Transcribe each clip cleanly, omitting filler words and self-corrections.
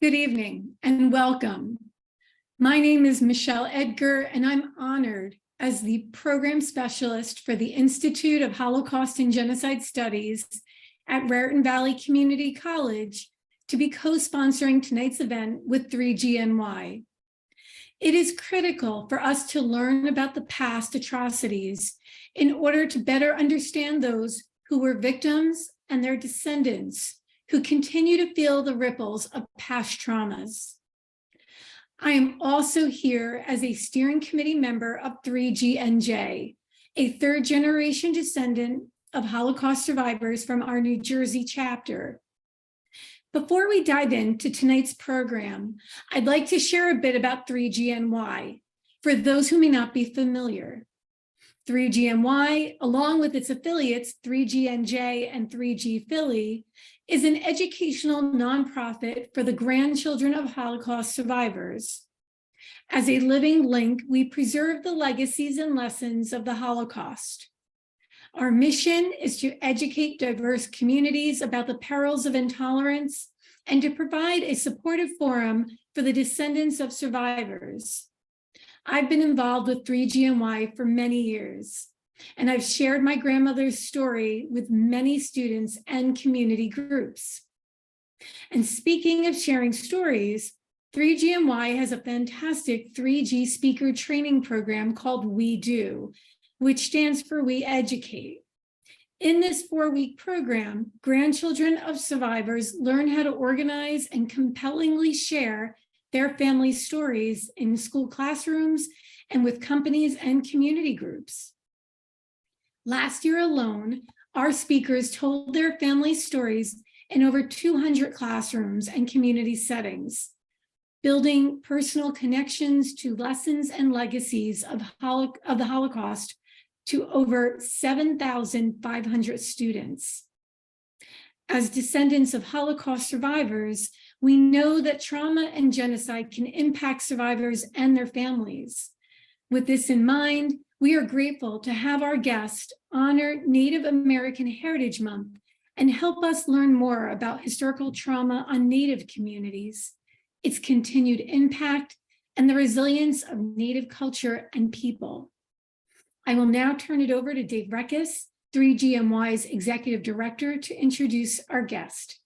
Good evening and welcome. My name is Michelle Edgar, and I'm honored as the program specialist for the Institute of Holocaust and Genocide Studies at Raritan Valley Community College to be co-sponsoring tonight's event with 3GNY. It is critical for us to learn about the past atrocities in order to better understand those who were victims and their descendants who continue to feel the ripples of past traumas. I am also here as a steering committee member of 3GNJ, a third-generation descendant of Holocaust survivors from our New Jersey chapter. Before we dive into tonight's program, I'd like to share a bit about 3GNY for those who may not be familiar. 3GNY, along with its affiliates 3GNJ and 3G Philly, is an educational nonprofit for the grandchildren of Holocaust survivors. As a living link, we preserve the legacies and lessons of the Holocaust. Our mission is to educate diverse communities about the perils of intolerance and to provide a supportive forum for the descendants of survivors. I've been involved with 3GNY for many years, and I've shared my grandmother's story with many students and community groups. And speaking of sharing stories, 3GNY has a fantastic 3G speaker training program called We Do, which stands for We Educate. In this 4-week program, grandchildren of survivors learn how to organize and compellingly share their family stories in school classrooms and with companies and community groups. Last year alone, our speakers told their family stories in over 200 classrooms and community settings, building personal connections to lessons and legacies of the Holocaust to over 7,500 students. As descendants of Holocaust survivors, we know that trauma and genocide can impact survivors and their families. With this in mind, we are grateful to have our guest honor Native American Heritage Month and help us learn more about historical trauma on Native communities, its continued impact, and the resilience of Native culture and people. I will now turn it over to Dave Regis, 3GNY's Executive Director, to introduce our guest.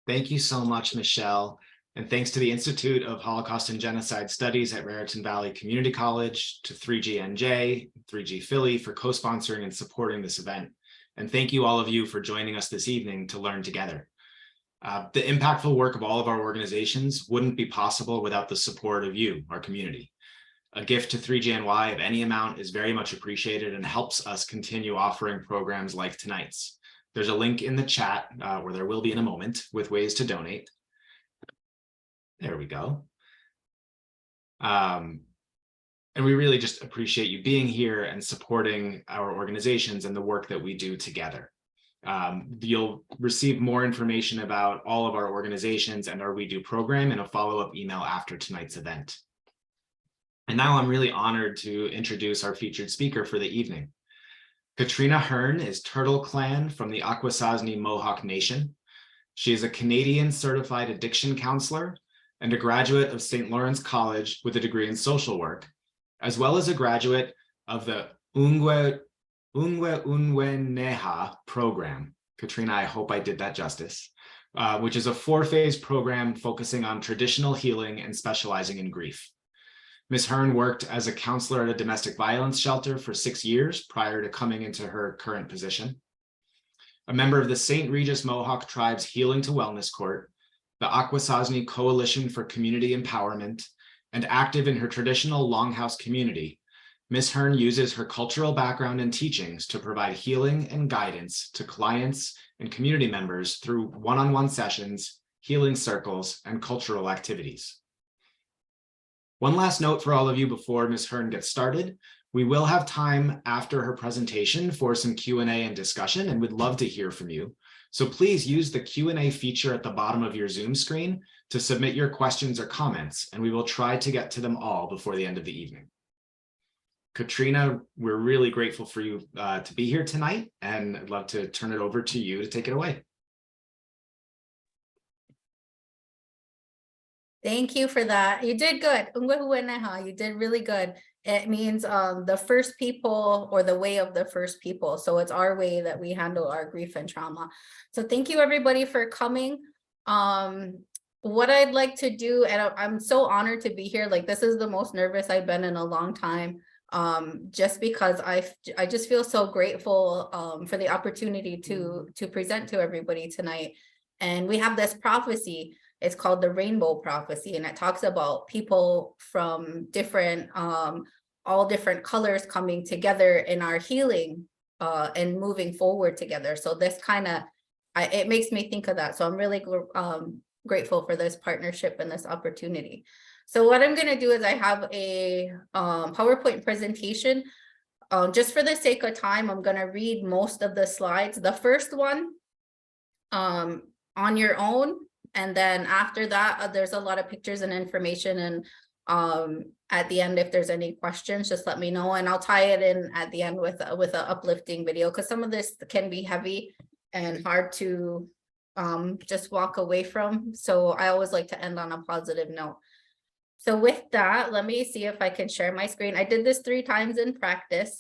Thank you so much, Michelle. And thanks to the Institute of Holocaust and Genocide Studies at Raritan Valley Community College, to 3GNJ, 3G Philly for co-sponsoring and supporting this event. And thank you all of you for joining us this evening to learn together. The impactful work of all of our organizations wouldn't be possible without the support of you, our community. A gift to 3GNY of any amount is very much appreciated and helps us continue offering programs like tonight's. There's a link in the chat, where there will be in a moment, with ways to donate. There we go. And we really just appreciate you being here and supporting our organizations and the work that we do together. You'll receive more information about all of our organizations and our We Do program in a follow-up email after tonight's event. And now I'm really honored to introduce our featured speaker for the evening. Katrina Herne is Turtle Clan from the Akwesasne Mohawk Nation. She is a Canadian certified addiction counselor and a graduate of St. Lawrence College with a degree in social work, as well as a graduate of the Onkwehonweneha Program. Katrina, I hope I did that justice, which is a 4-phase program focusing on traditional healing and specializing in grief. Ms. Herne worked as a counselor at a domestic violence shelter for 6 years prior to coming into her current position. A member of the St. Regis Mohawk Tribe's Healing to Wellness Court, the Akwesasne Coalition for Community Empowerment, and active in her traditional Longhouse community, Ms. Herne uses her cultural background and teachings to provide healing and guidance to clients and community members through one-on-one sessions, healing circles, and cultural activities. One last note for all of you before Ms. Herne gets started. We will have time after her presentation for some Q&A and discussion, and we'd love to hear from you. So please use the Q&A feature at the bottom of your Zoom screen to submit your questions or comments, and we will try to get to them all before the end of the evening. Katrina, we're really grateful for you to be here tonight, and I'd love to turn it over to you to take it away. Thank you for that. You did good. Onkwehonweneha, you did really good. It means the first people, or the way of the first people. So it's our way that we handle our grief and trauma. So thank you everybody for coming. What I'd like to do, and I'm so honored to be here. Like, this is the most nervous I've been in a long time. Just because I just feel so grateful for the opportunity to present to everybody tonight. And we have this prophecy. It's called the Rainbow Prophecy, and it talks about people from different, all different colors coming together in our healing and moving forward together. So this kind of, it makes me think of that. So I'm really grateful for this partnership and this opportunity. So what I'm going to do is I have a PowerPoint presentation. Just for the sake of time, I'm going to read most of the slides. The first one on your own. And then after that, there's a lot of pictures and information. And at the end, if there's any questions, just let me know. And I'll tie it in at the end with an uplifting video, because some of this can be heavy and hard to just walk away from. So I always like to end on a positive note. So with that, let me see if I can share my screen. I did this 3 times in practice,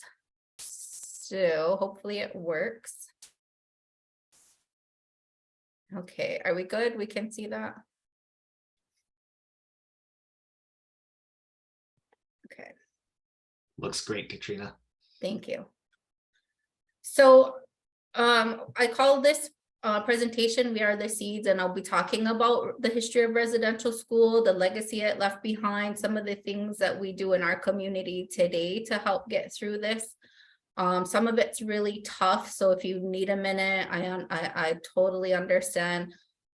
so hopefully it works. Okay, are we good? We can see that. Okay. Looks great, Katrina. Thank you. So I call this presentation "We Are the Seeds," and I'll be talking about the history of residential school, the legacy it left behind, some of the things that we do in our community today to help get through this. Some of it's really tough, so if you need a minute, I totally understand.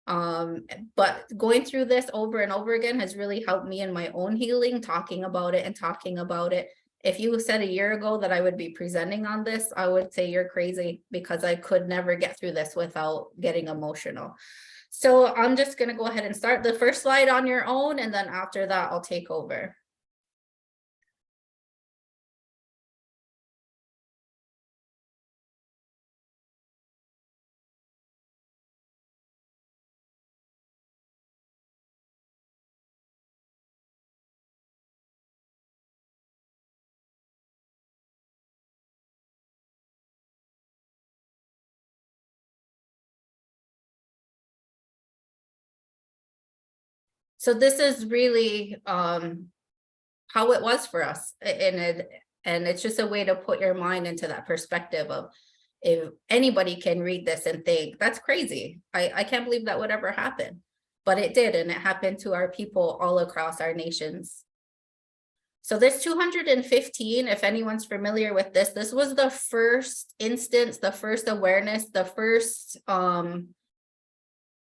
But going through this over and over again has really helped me in my own healing, talking about it and talking about it. If you said a year ago that I would be presenting on this, I would say you're crazy, because I could never get through this without getting emotional. So I'm just going to go ahead and start the first slide on your own, and then after that, I'll take over. So this is really how it was for us, and it's just a way to put your mind into that perspective of, if anybody can read this and think that's crazy, I can't believe that would ever happen, but it did, and it happened to our people all across our nations. So this 215, if anyone's familiar with this, this was the first instance, the first awareness, the first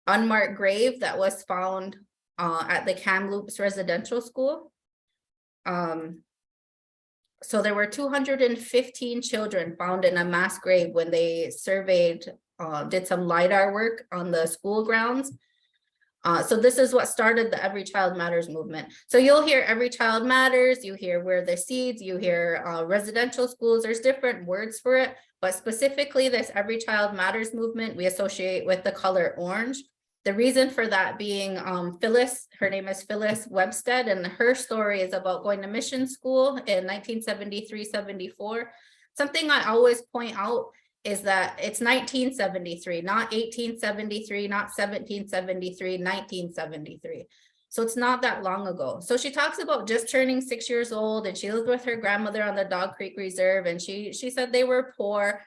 unmarked grave that was found at the Kamloops Residential School. So there were 215 children found in a mass grave when they surveyed, did some LiDAR work on the school grounds. So this is what started the Every Child Matters movement. So you'll hear Every Child Matters, you hear We're the Seeds, you hear residential schools, there's different words for it, but specifically this Every Child Matters movement we associate with the color orange. The reason for that being Phyllis, her name is Phyllis Webstead, and her story is about going to mission school in 1973-74. Something I always point out is that it's 1973, not 1873, not 1773, 1973. So it's not that long ago. So she talks about just turning 6 years old, and she lived with her grandmother on the Dog Creek Reserve, and she said they were poor.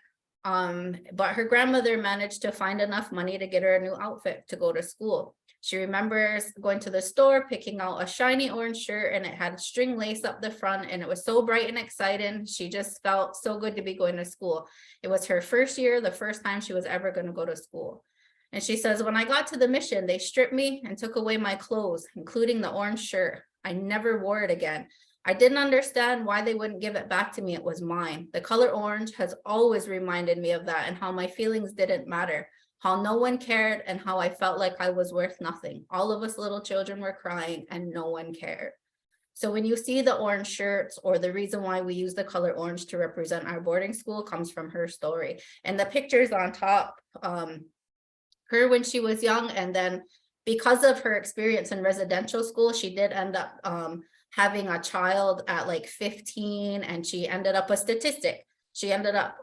But her grandmother managed to find enough money to get her a new outfit to go to school. She remembers going to the store, picking out a shiny orange shirt, and it had string lace up the front, and it was so bright and exciting. She just felt so good to be going to school. It was her first year, the first time she was ever going to go to school. And she says, when I got to the mission, they stripped me and took away my clothes, including the orange shirt. I never wore it again. I didn't understand why they wouldn't give it back to me. It was mine. The color orange has always reminded me of that, and how my feelings didn't matter, how no one cared, and how I felt like I was worth nothing. All of us little children were crying and no one cared. So when you see the orange shirts, or the reason why we use the color orange to represent our boarding school, comes from her story. And the pictures on top, her when she was young, and then because of her experience in residential school, she did end up having a child at like 15, and she ended up a statistic. She ended up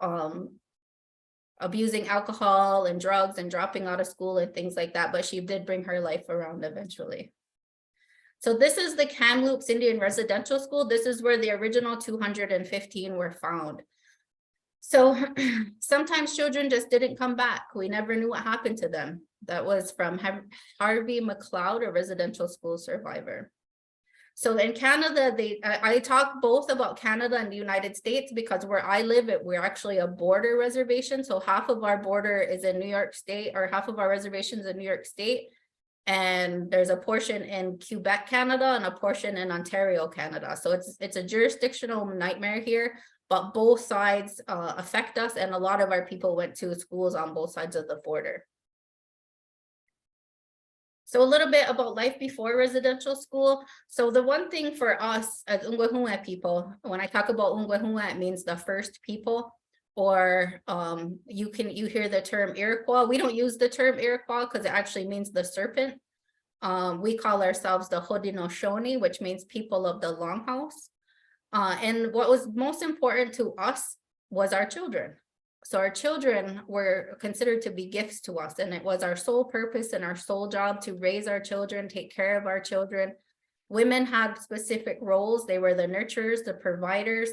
abusing alcohol and drugs and dropping out of school and things like that, but she did bring her life around eventually. So this is the Kamloops Indian Residential School. This is where the original 215 were found. So sometimes children just didn't come back. We never knew what happened to them. That was from Harvey McLeod, a residential school survivor. So in Canada, I talk both about Canada and the United States because where I live, we're actually a border reservation. So half of our border is in New York State, or half of our reservations in New York State. And there's a portion in Quebec, Canada, and a portion in Ontario, Canada. So it's a jurisdictional nightmare here, but both sides affect us. And a lot of our people went to schools on both sides of the border. So a little bit about life before residential school. So the one thing for us as Onkwehonweneha people, when I talk about Onkwehonweneha, it means the first people, or you hear the term Iroquois. We don't use the term Iroquois because it actually means the serpent. We call ourselves the Haudenosaunee, which means people of the Longhouse. And what was most important to us was our children. So our children were considered to be gifts to us, and it was our sole purpose and our sole job to raise our children, take care of our children. Women had specific roles. They were the nurturers, the providers,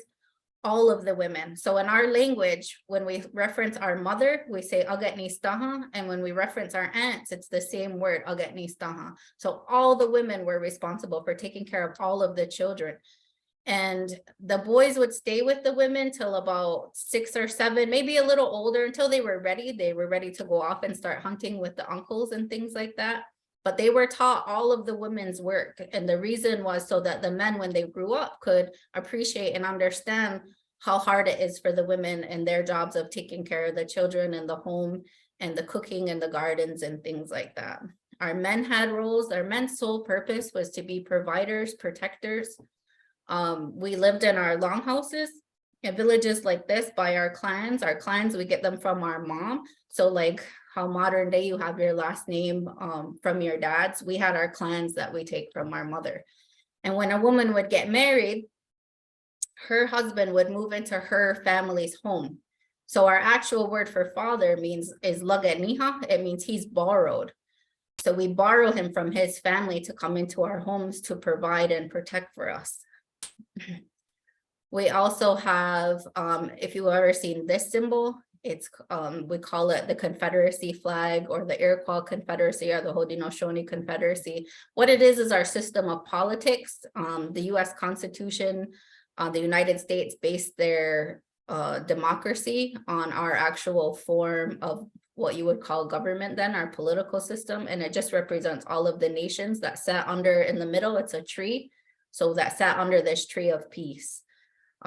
all of the women. So in our language, when we reference our mother, we say agatnistaha, and when we reference our aunts, it's the same word, agatnistaha. So all the women were responsible for taking care of all of the children. And the boys would stay with the women till about 6 or 7, maybe a little older, until they were ready. They were ready to go off and start hunting with the uncles and things like that. But they were taught all of the women's work. And the reason was so that the men, when they grew up, could appreciate and understand how hard it is for the women and their jobs of taking care of the children and the home and the cooking and the gardens and things like that. Our men had roles. Our men's sole purpose was to be providers, protectors. We lived in our longhouses in villages like this by our clans. Our clans, we get them from our mom. So like how modern day you have your last name from your dad's, we had our clans that we take from our mother. And when a woman would get married, her husband would move into her family's home. So our actual word for father is laganiha. It means he's borrowed. So we borrow him from his family to come into our homes to provide and protect for us. We also have, if you've ever seen this symbol, it's we call it the Confederacy flag, or the Iroquois Confederacy, or the Haudenosaunee Confederacy. What it is our system of politics. The U.S. Constitution, the United States based their democracy on our actual form of what you would call government then, our political system, and it just represents all of the nations that sat under, in the middle, it's a tree. So that sat under this tree of peace.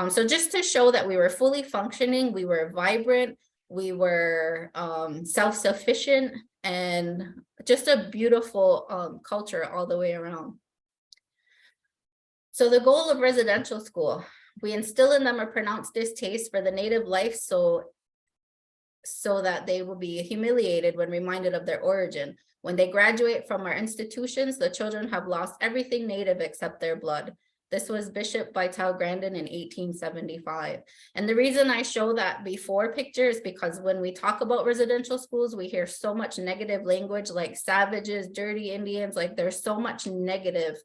So just to show that we were fully functioning, we were vibrant, we were self-sufficient, and just a beautiful culture all the way around. So the goal of residential school, we instill in them a pronounced distaste for the native life so that they will be humiliated when reminded of their origin. When they graduate from our institutions, the children have lost everything native except their blood. This was Bishop Vital Grandin in 1875. And the reason I show that before picture is because when we talk about residential schools, we hear so much negative language like savages, dirty Indians, like there's so much negative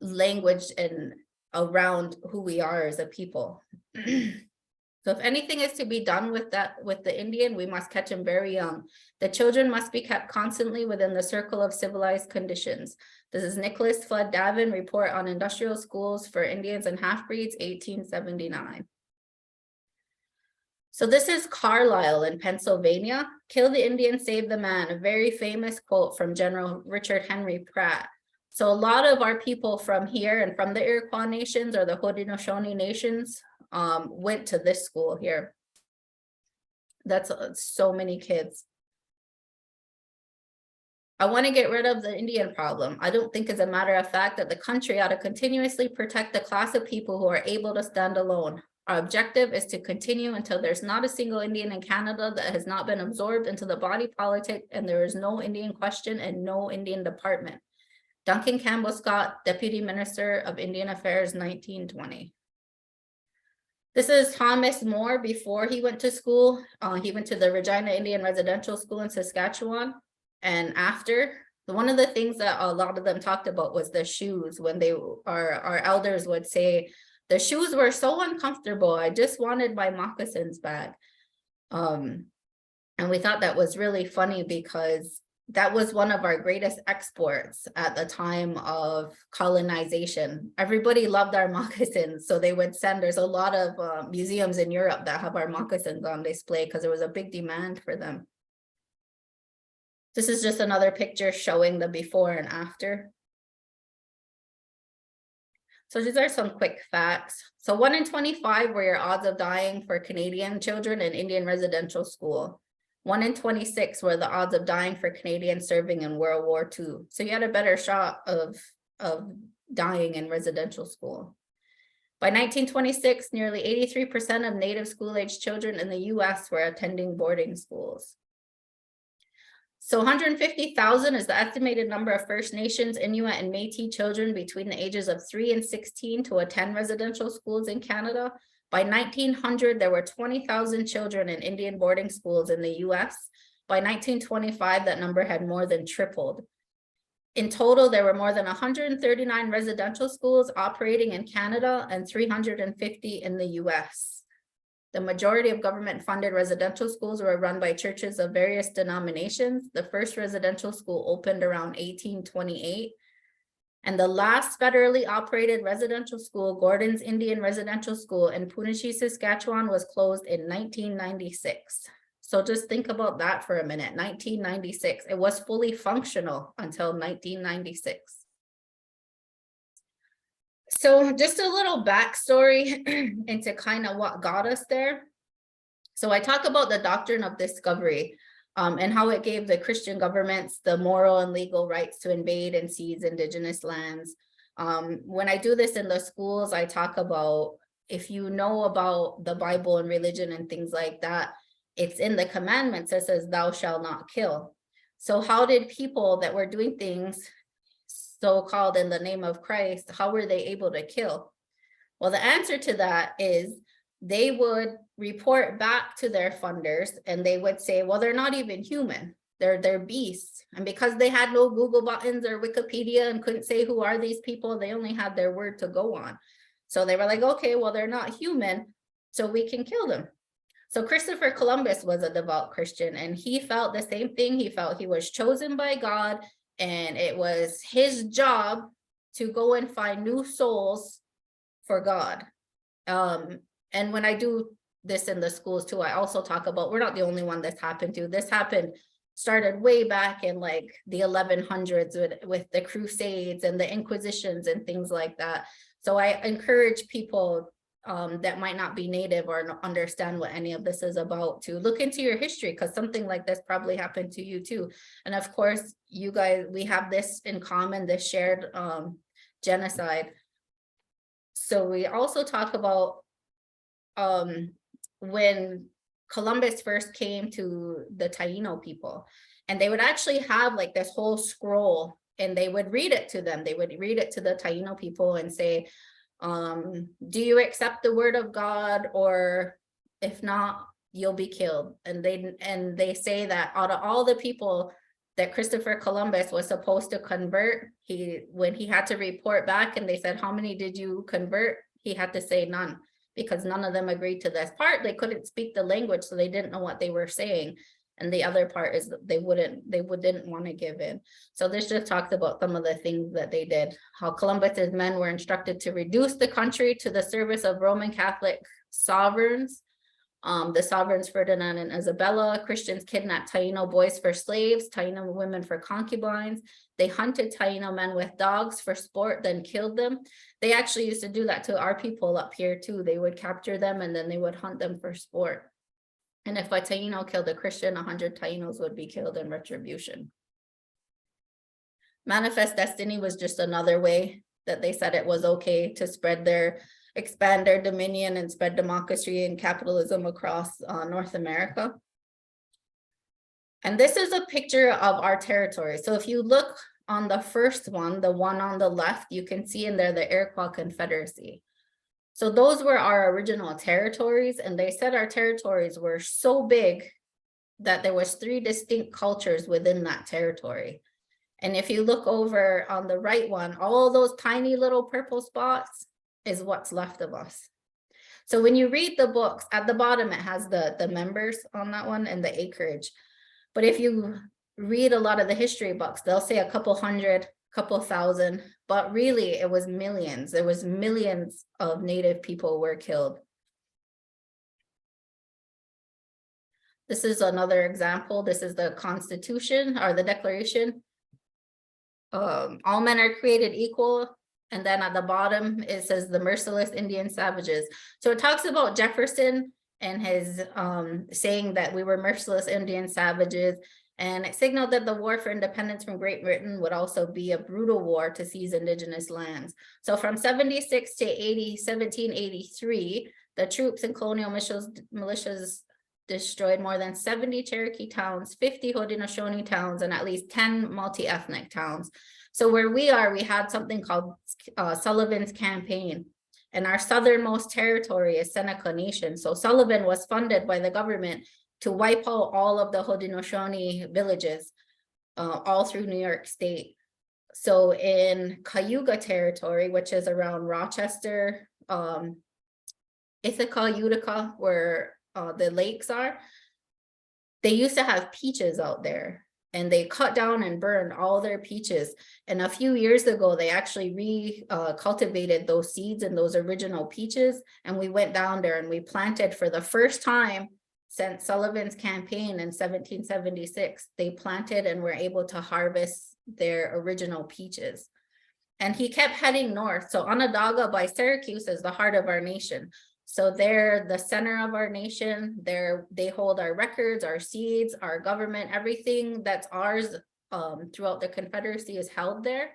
language and around who we are as a people. So if anything is to be done with the Indian, we must catch him very young. The children must be kept constantly within the circle of civilized conditions. This is Nicholas Flood Davin, Report on Industrial Schools for Indians and Half-Breeds, 1879. So this is Carlisle in Pennsylvania. Kill the Indian, save the man, a very famous quote from General Richard Henry Pratt. So a lot of our people from here and from the Iroquois nations or the Haudenosaunee nations went to this school here. That's so many kids. I want to get rid of the Indian problem. I don't think, as a matter of fact, that the country ought to continuously protect the class of people who are able to stand alone. Our objective is to continue until there's not a single Indian in Canada that has not been absorbed into the body politic, and there is no Indian question and no Indian department. Duncan Campbell Scott, Deputy Minister of Indian Affairs, 1920. This is Thomas Moore before he went to school. He went to the Regina Indian Residential School in Saskatchewan. And after, one of the things that a lot of them talked about was the shoes. When our elders would say, the shoes were so uncomfortable, I just wanted my moccasins back. And we thought that was really funny because that was one of our greatest exports at the time of colonization. Everybody loved our moccasins, so they would send, there's a lot of museums in Europe that have our moccasins on display because there was a big demand for them. This is just another picture showing the before and after. So these are some quick facts. So 1 in 25 were your odds of dying for Canadian children in Indian residential school. 1 in 26 were the odds of dying for Canadians serving in World War II. So you had a better shot of dying in residential school. By 1926, nearly 83% of Native school-age children in the US were attending boarding schools. So 150,000 is the estimated number of First Nations, Inuit, and Métis children between the ages of 3 and 16 to attend residential schools in Canada. By 1900, there were 20,000 children in Indian boarding schools in the US. By 1925, that number had more than tripled. In total, there were more than 139 residential schools operating in Canada and 350 in the US. The majority of government-funded residential schools were run by churches of various denominations. The first residential school opened around 1828. And the last federally operated residential school, Gordon's Indian Residential School in Punahou, Saskatchewan, was closed in 1996. So just think about that for a minute, 1996. It was fully functional until 1996. So just a little backstory into kind of what got us there. So I talk about the doctrine of discovery and how it gave the Christian governments the moral and legal rights to invade and seize Indigenous lands. When I do this in the schools, I talk about, if you know about the Bible and religion and things like that, it's in the commandments that says, thou shalt not kill. So how did people that were doing things so-called in the name of Christ, how were they able to kill? Well, the answer to that is they would report back to their funders and they would say, well, they're not even human, they're beasts. And because they had no Google buttons or Wikipedia and couldn't say who are these people, they only had their word to go on. So they were like, okay, well, they're not human, so we can kill them. So Christopher Columbus was a devout Christian and he felt the same thing. He felt he was chosen by God and it was his job to go and find new souls for God. And when I do this in the schools too, I also talk about, we're not the only one that's happened to. This started way back in like the 1100s with the Crusades and the Inquisitions and things like that. So I encourage people that might not be Native or understand what any of this is about to look into your history, because something like this probably happened to you too. And of course, you guys, we have this in common, this shared genocide. So we also talk about when Columbus first came to the Taino people, and they would actually have like this whole scroll and they would read it to them. They would read it to the Taino people and say, do you accept the word of God, or if not, you'll be killed. And they say that out of all the people that Christopher Columbus was supposed to convert, when he had to report back and they said, how many did you convert? He had to say none, because none of them agreed to this part. They couldn't speak the language, so they didn't know what they were saying. And the other part is they didn't want to give in. So this just talks about some of the things that they did. How Columbus's men were instructed to reduce the country to the service of Roman Catholic sovereigns. The sovereigns Ferdinand and Isabella. Christians kidnapped Taino boys for slaves, Taino women for concubines. They hunted Taino men with dogs for sport, then killed them. They actually used to do that to our people up here too. They would capture them and then they would hunt them for sport. And if a Taino killed a Christian, 100 Tainos would be killed in retribution. Manifest destiny was just another way that they said it was okay to spread their expand their dominion and spread democracy and capitalism across North America. And this is a picture of our territory. So if you look on the first one, the one on the left, you can see in there the Iroquois Confederacy. So those were our original territories, and they said our territories were so big that there was 3 distinct cultures within that territory. And if you look over on the right one, all those tiny little purple spots is what's left of us. So when you read the books, at the bottom, it has the members on that one and the acreage. But if you read a lot of the history books, they'll say a couple hundred, couple thousand, but really it was millions. There was millions of Native people were killed. This is another example. This is the Constitution or the Declaration. All men are created equal. And then at the bottom, it says the merciless Indian savages. So it talks about Jefferson and his saying that we were merciless Indian savages. And it signaled that the war for independence from Great Britain would also be a brutal war to seize indigenous lands. So from 76 to 1783, the troops and colonial militias destroyed more than 70 Cherokee towns, 50 Haudenosaunee towns, and at least 10 multi-ethnic towns. So where we are, we had something called Sullivan's Campaign. And our southernmost territory is Seneca Nation. So Sullivan was funded by the government to wipe out all of the Haudenosaunee villages all through New York State. So in Cayuga territory, which is around Rochester, Ithaca, Utica, where the lakes are, they used to have peaches out there, and they cut down and burned all their peaches. And a few years ago, they actually cultivated those seeds and those original peaches. And we went down there and we planted for the first time since Sullivan's campaign in 1776, they planted and were able to harvest their original peaches. And he kept heading north. So Onondaga by Syracuse is the heart of our nation. So they're the center of our nation. They hold our records, our seeds, our government, everything that's ours throughout the Confederacy is held there.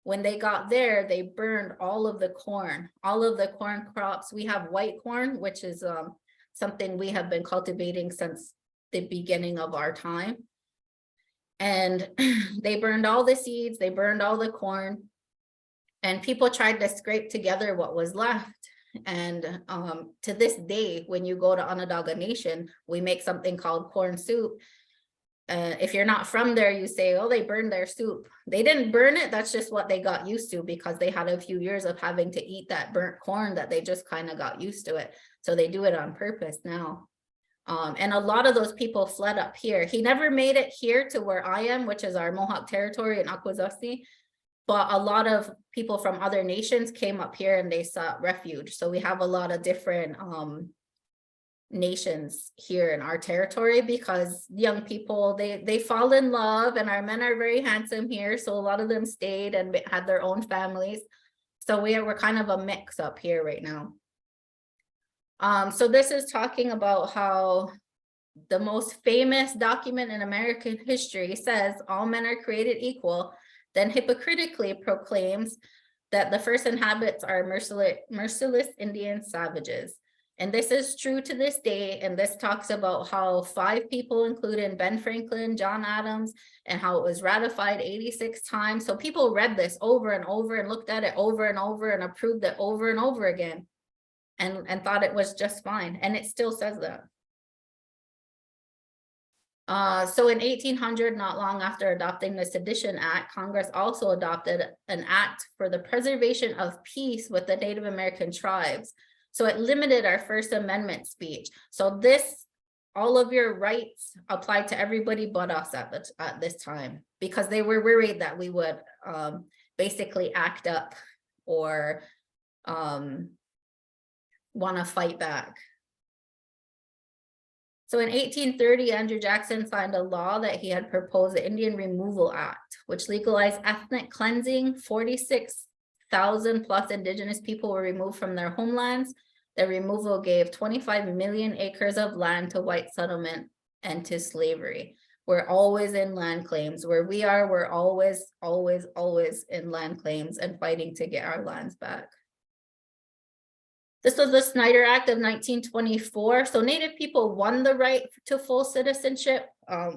When they got there, they burned all of the corn crops. We have white corn, which is something we have been cultivating since the beginning of our time. And they burned all the seeds, they burned all the corn, and people tried to scrape together what was left. And to this day, when you go to Onondaga Nation, we make something called corn soup. If you're not from there, you say, oh, they burned their soup. They didn't burn it. That's just what they got used to, because they had a few years of having to eat that burnt corn that they just kind of got used to it. So they do it on purpose now. And a lot of those people fled up here. He never made it here to where I am, which is our Mohawk territory in Akwesasne. But a lot of people from other nations came up here and they sought refuge. So we have a lot of different nations here in our territory, because young people, they fall in love, and our men are very handsome here. So a lot of them stayed and had their own families. So we're kind of a mix up here right now. So this is talking about how the most famous document in American history says all men are created equal, then hypocritically proclaims that the first inhabitants are merciless Indian savages. And this is true to this day. And this talks about how 5 people, including Ben Franklin, John Adams, and how it was ratified 86 times. So people read this over and over and looked at it over and over and approved it over and over again, and thought it was just fine. And it still says that. So in 1800, not long after adopting the Sedition Act, Congress also adopted an act for the preservation of peace with the Native American tribes. So it limited our First Amendment speech. So all of your rights applied to everybody but us at this time, because they were worried that we would basically act up or want to fight back. So in 1830, Andrew Jackson signed a law that he had proposed, the Indian Removal Act, which legalized ethnic cleansing. 46,000 plus indigenous people were removed from their homelands. The removal gave 25 million acres of land to white settlement and to slavery. We're always in land claims. Where we are, we're always, always, always in land claims and fighting to get our lands back. This was the Snyder Act of 1924. So Native people won the right to full citizenship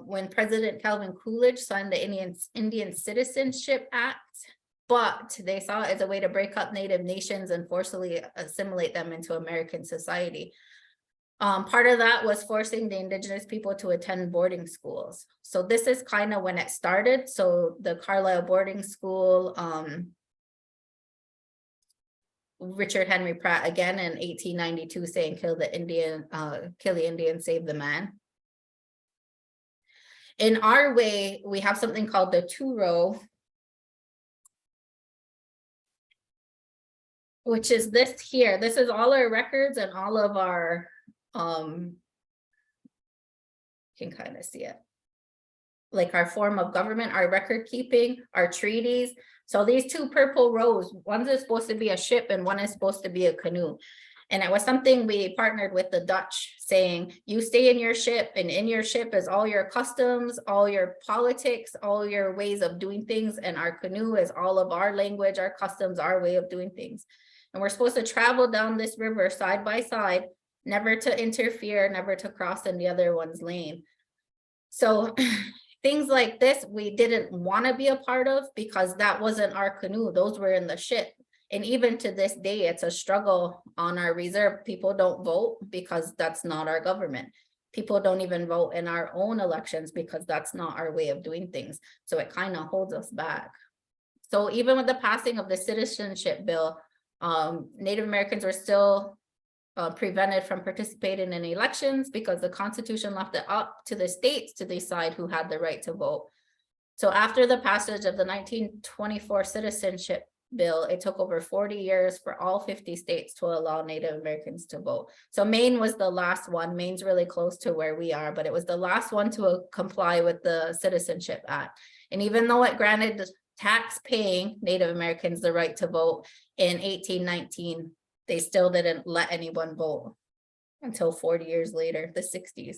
when President Calvin Coolidge signed the Indian Citizenship Act, but they saw it as a way to break up Native nations and forcibly assimilate them into American society. Part of that was forcing the Indigenous people to attend boarding schools. So this is kind of when it started. So the Carlisle boarding school, Richard Henry Pratt again in 1892 saying kill the Indian, save the man. In our way, we have something called the two-row, which is this here. This is all our records and all of our, you can kind of see it, like our form of government, our record keeping, our treaties. So these two purple rows, one is supposed to be a ship and one is supposed to be a canoe. And it was something we partnered with the Dutch saying, you stay in your ship, and in your ship is all your customs, all your politics, all your ways of doing things. And our canoe is all of our language, our customs, our way of doing things. And we're supposed to travel down this river side by side, never to interfere, never to cross in the other one's lane. So things like this, we didn't want to be a part of because that wasn't our canoe. Those were in the ship. And even to this day, it's a struggle on our reserve. People don't vote because that's not our government. People don't even vote in our own elections because that's not our way of doing things. So it kind of holds us back. So even with the passing of the citizenship bill, Native Americans were still prevented from participating in elections because the Constitution left it up to the states to decide who had the right to vote. So after the passage of the 1924 citizenship bill, it took over 40 years for all 50 states to allow Native Americans to vote. So Maine was the last one. Maine's really close to where we are, but it was the last one to comply with the Citizenship Act. And even though it granted tax-paying Native Americans the right to vote in 1819, they still didn't let anyone vote until 40 years later, the 60s.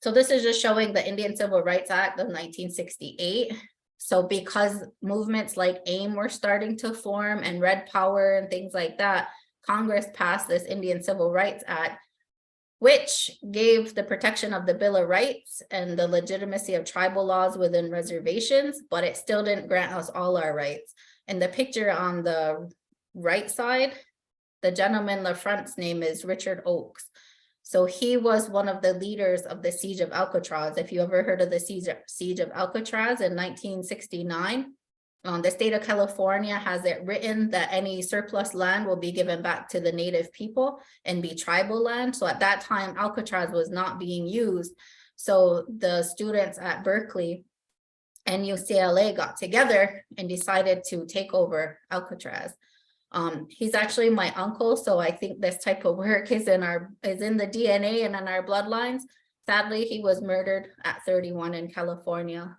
So this is just showing the Indian Civil Rights Act of 1968. So because movements like AIM were starting to form and Red Power and things like that, Congress passed this Indian Civil Rights Act, which gave the protection of the Bill of Rights and the legitimacy of tribal laws within reservations, but it still didn't grant us all our rights. And the picture on the right side, the gentleman in the front's name is Richard Oakes. So he was one of the leaders of the siege of Alcatraz. If you ever heard of the siege of Alcatraz in 1969, the state of California has it written that any surplus land will be given back to the Native people and be tribal land. So at that time, Alcatraz was not being used. So the students at Berkeley and UCLA got together and decided to take over Alcatraz. He's actually my uncle, so I think this type of work is in the DNA and in our bloodlines. Sadly, he was murdered at 31 in California,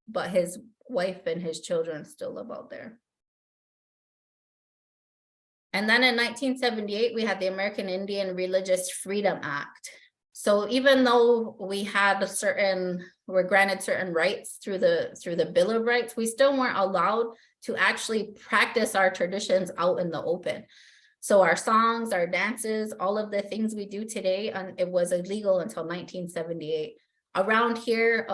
but his wife and his children still live out there. And then in 1978, we had the American Indian Religious Freedom Act. So even though we had were granted certain rights through the Bill of Rights, we still weren't allowed to actually practice our traditions out in the open. So our songs, our dances, all of the things we do today, it was illegal until 1978. Around here,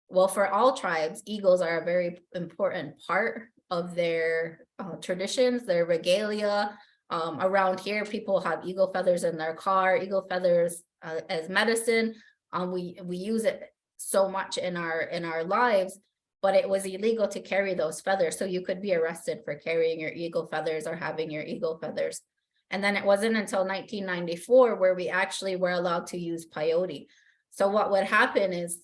well, for all tribes, eagles are a very important part of their traditions, their regalia. Around here, people have eagle feathers in their car, eagle feathers as medicine. We use it so much in our lives, but it was illegal to carry those feathers. So you could be arrested for carrying your eagle feathers or having your eagle feathers. And then it wasn't until 1994 where we actually were allowed to use peyote. So what would happen is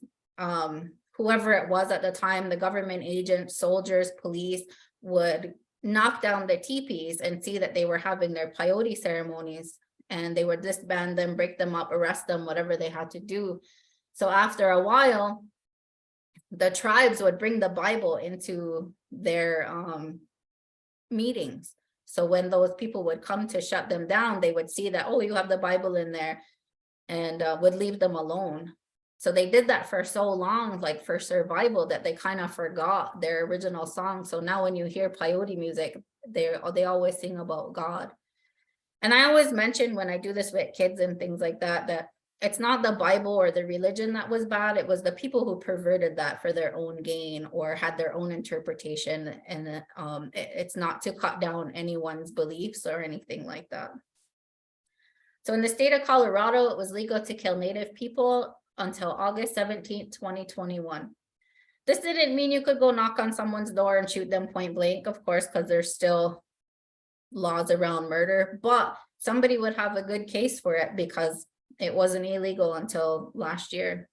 whoever it was at the time, the government agents, soldiers, police, would knock down the teepees and see that they were having their peyote ceremonies, and they would disband them, break them up, arrest them, whatever they had to do. So after a while, the tribes would bring the Bible into their meetings. So when those people would come to shut them down, they would see that, oh, you have the Bible in there, and would leave them alone. So they did that for so long, like for survival, that they kind of forgot their original song. So now when you hear peyote music, they always sing about God. And I always mention when I do this with kids and things like that, that it's not the Bible or the religion that was bad. It was the people who perverted that for their own gain or had their own interpretation. And it's not to cut down anyone's beliefs or anything like that. So in the state of Colorado, it was legal to kill Native people until August 17th, 2021. This didn't mean you could go knock on someone's door and shoot them point blank, of course, because there's still laws around murder, but somebody would have a good case for it because it wasn't illegal until last year.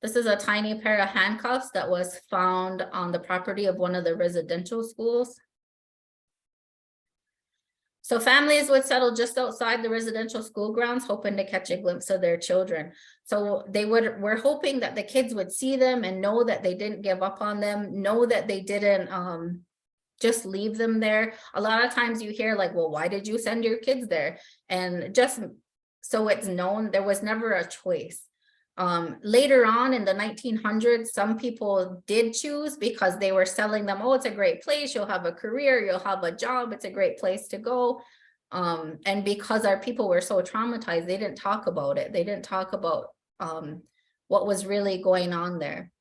This is a tiny pair of handcuffs that was found on the property of one of the residential schools. So families would settle just outside the residential school grounds, hoping to catch a glimpse of their children. So we're hoping that the kids would see them and know that they didn't give up on them, know that they didn't just leave them there. A lot of times you hear like, well, why did you send your kids there? And just so it's known, there was never a choice. Later on in the 1900s, some people did choose because they were selling them, oh, it's a great place, you'll have a career, you'll have a job, it's a great place to go. And because our people were so traumatized, they didn't talk about it. They didn't talk about what was really going on there.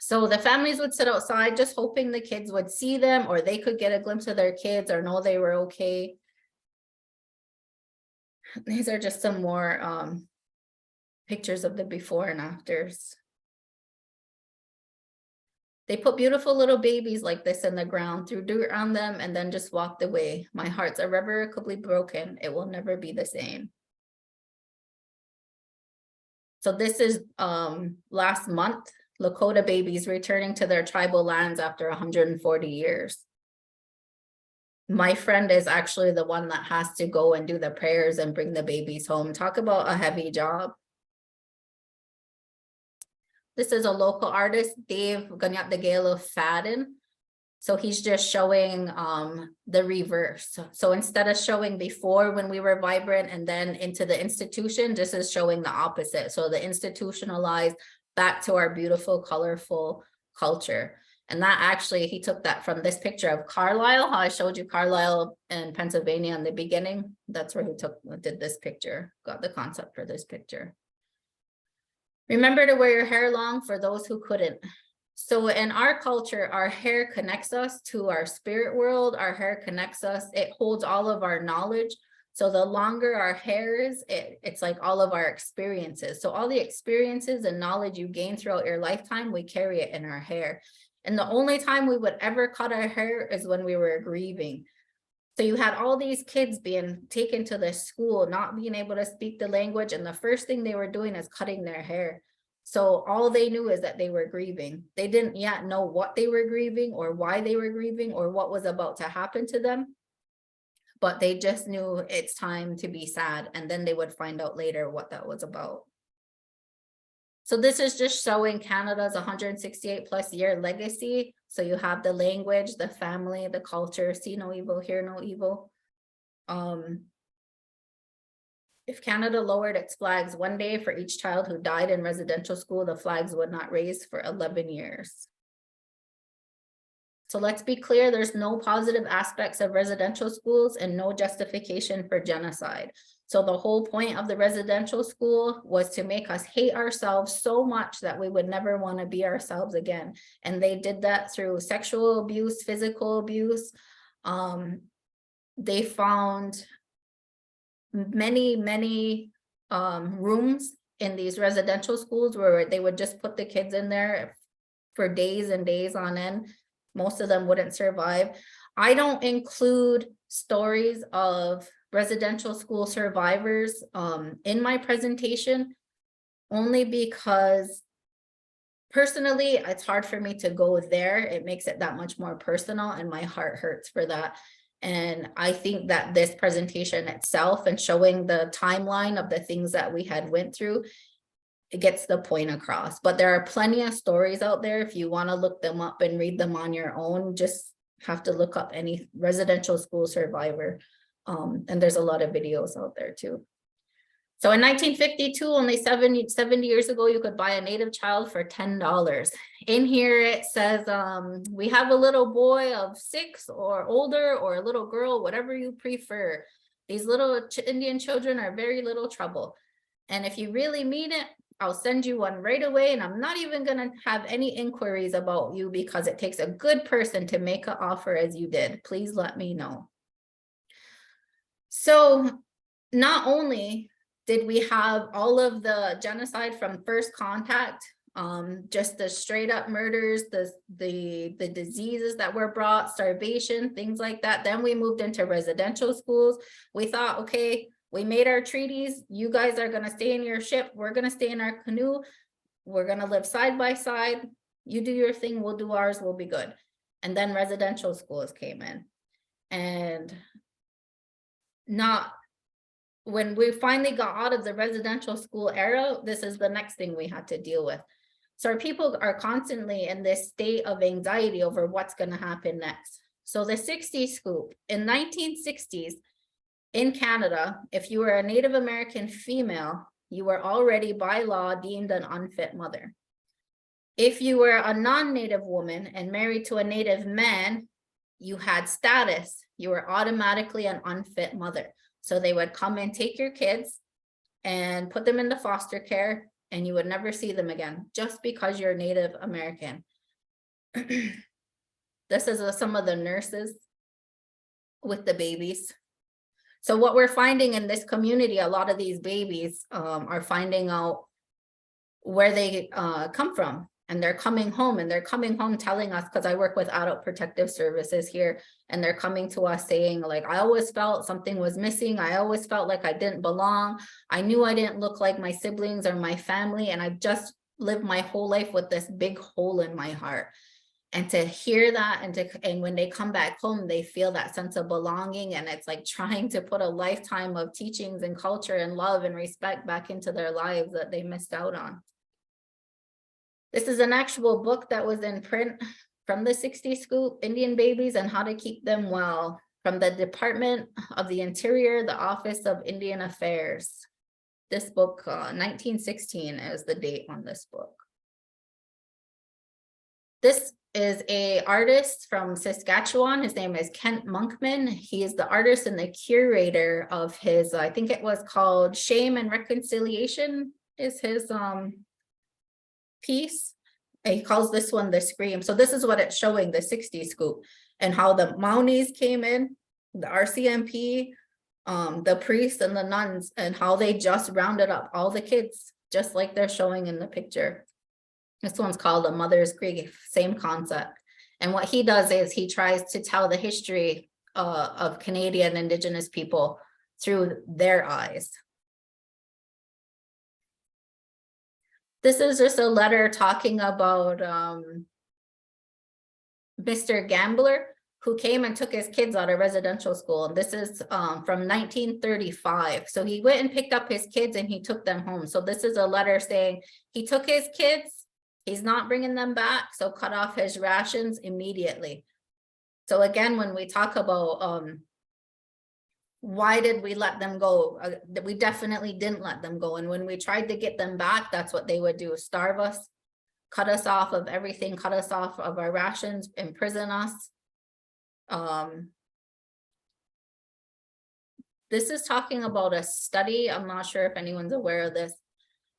So the families would sit outside just hoping the kids would see them, or they could get a glimpse of their kids or know they were okay. These are just some more pictures of the before and afters. They put beautiful little babies like this in the ground, threw dirt on them, and then just walked away. My heart's irrevocably broken. It will never be the same. So this is last month, Lakota babies returning to their tribal lands after 140 years. My friend is actually the one that has to go and do the prayers and bring the babies home. Talk about a heavy job. This is a local artist, Dave Ganyatdagelo Fadden. So he's just showing the reverse. So instead of showing before when we were vibrant and then into the institution, this is showing the opposite. So the institutionalized back to our beautiful, colorful culture. And that actually, he took that from this picture of Carlisle, how I showed you Carlisle in Pennsylvania in the beginning. That's where he did this picture, got the concept for this picture. Remember to wear your hair long for those who couldn't. So in our culture, our hair connects us to our spirit world. Our hair connects us. It holds all of our knowledge. So the longer our hair is, it's like all of our experiences. So all the experiences and knowledge you gain throughout your lifetime, we carry it in our hair. And the only time we would ever cut our hair is when we were grieving. So you had all these kids being taken to this school, not being able to speak the language. And the first thing they were doing is cutting their hair. So all they knew is that they were grieving. They didn't yet know what they were grieving or why they were grieving or what was about to happen to them. But they just knew it's time to be sad. And then they would find out later what that was about. So this is just showing Canada's 168 plus year legacy. So you have the language, the family, the culture, see no evil, hear no evil. If Canada lowered its flags one day for each child who died in residential school, the flags would not raise for 11 years. So let's be clear, there's no positive aspects of residential schools and no justification for genocide. So the whole point of the residential school was to make us hate ourselves so much that we would never want to be ourselves again. And they did that through sexual abuse, physical abuse. They found many rooms in these residential schools where they would just put the kids in there for days and days on end. Most of them wouldn't survive. I don't include stories of residential school survivors in my presentation, only because personally, it's hard for me to go there. It makes it that much more personal and my heart hurts for that. And I think that this presentation itself and showing the timeline of the things that we had went through, it gets the point across. But there are plenty of stories out there. If you want to look them up and read them on your own, just have to look up any residential school survivor. And there's a lot of videos out there too. So in 1952, only 70 years ago, you could buy a native child for $10. In here, it says, we have a little boy of 6 or older, or a little girl, whatever you prefer. These little Indian children are very little trouble. And if you really mean it, I'll send you one right away. And I'm not even gonna have any inquiries about you, because it takes a good person to make an offer as you did. Please let me know. So not only did we have all of the genocide from first contact, just the straight up murders, the diseases that were brought, starvation, things like that. Then we moved into residential schools. We thought, okay, we made our treaties. You guys are gonna stay in your ship. We're gonna stay in our canoe. We're gonna live side by side. You do your thing, we'll do ours, we'll be good. And then residential schools came in. And when we finally got out of the residential school era, this is the next thing we had to deal with. So our people are constantly in this state of anxiety over what's going to happen next. So the 60s scoop, in 1960s in Canada, if you were a Native American female, you were already by law deemed an unfit mother. If you were a non-Native woman and married to a Native man, you had status. You were automatically an unfit mother. So they would come and take your kids and put them into foster care, and you would never see them again just because you're Native American. This is some of the nurses with the babies. So what we're finding in this community, a lot of these babies are finding out where they come from. And they're coming home, and they're coming home telling us, because I work with Adult Protective Services here, and they're coming to us saying, like, I always felt something was missing. I always felt like I didn't belong. I knew I didn't look like my siblings or my family. And I just lived my whole life with this big hole in my heart. And to hear that, and when they come back home, they feel that sense of belonging. And it's like trying to put a lifetime of teachings and culture and love and respect back into their lives that they missed out on. This is an actual book that was in print from the 60s scoop, Indian Babies and How to Keep Them Well, from the Department of the Interior, the Office of Indian Affairs. This book, 1916 is the date on this book. This is an artist from Saskatchewan. His name is Kent Monkman. He is the artist and the curator of his, I think it was called Shame and Reconciliation is his piece. He calls this one The Scream. So this is what it's showing, the 60s scoop, and how the Mounties came in, the RCMP, the priests and the nuns, and how they just rounded up all the kids, just like they're showing in the picture. This one's called A Mother's Grief, same concept. And what he does is he tries to tell the history of Canadian Indigenous people through their eyes. This is just a letter talking about Mr. Gambler, who came and took his kids out of residential school. And this is from 1935. So he went and picked up his kids and he took them home. So this is a letter saying he took his kids, he's not bringing them back, so cut off his rations immediately. So again, when we talk about why did we let them go? We definitely didn't let them go. And when we tried to get them back, that's what they would do: starve us, cut us off of everything, cut us off of our rations, imprison us. This is talking about a study. I'm not sure if anyone's aware of this,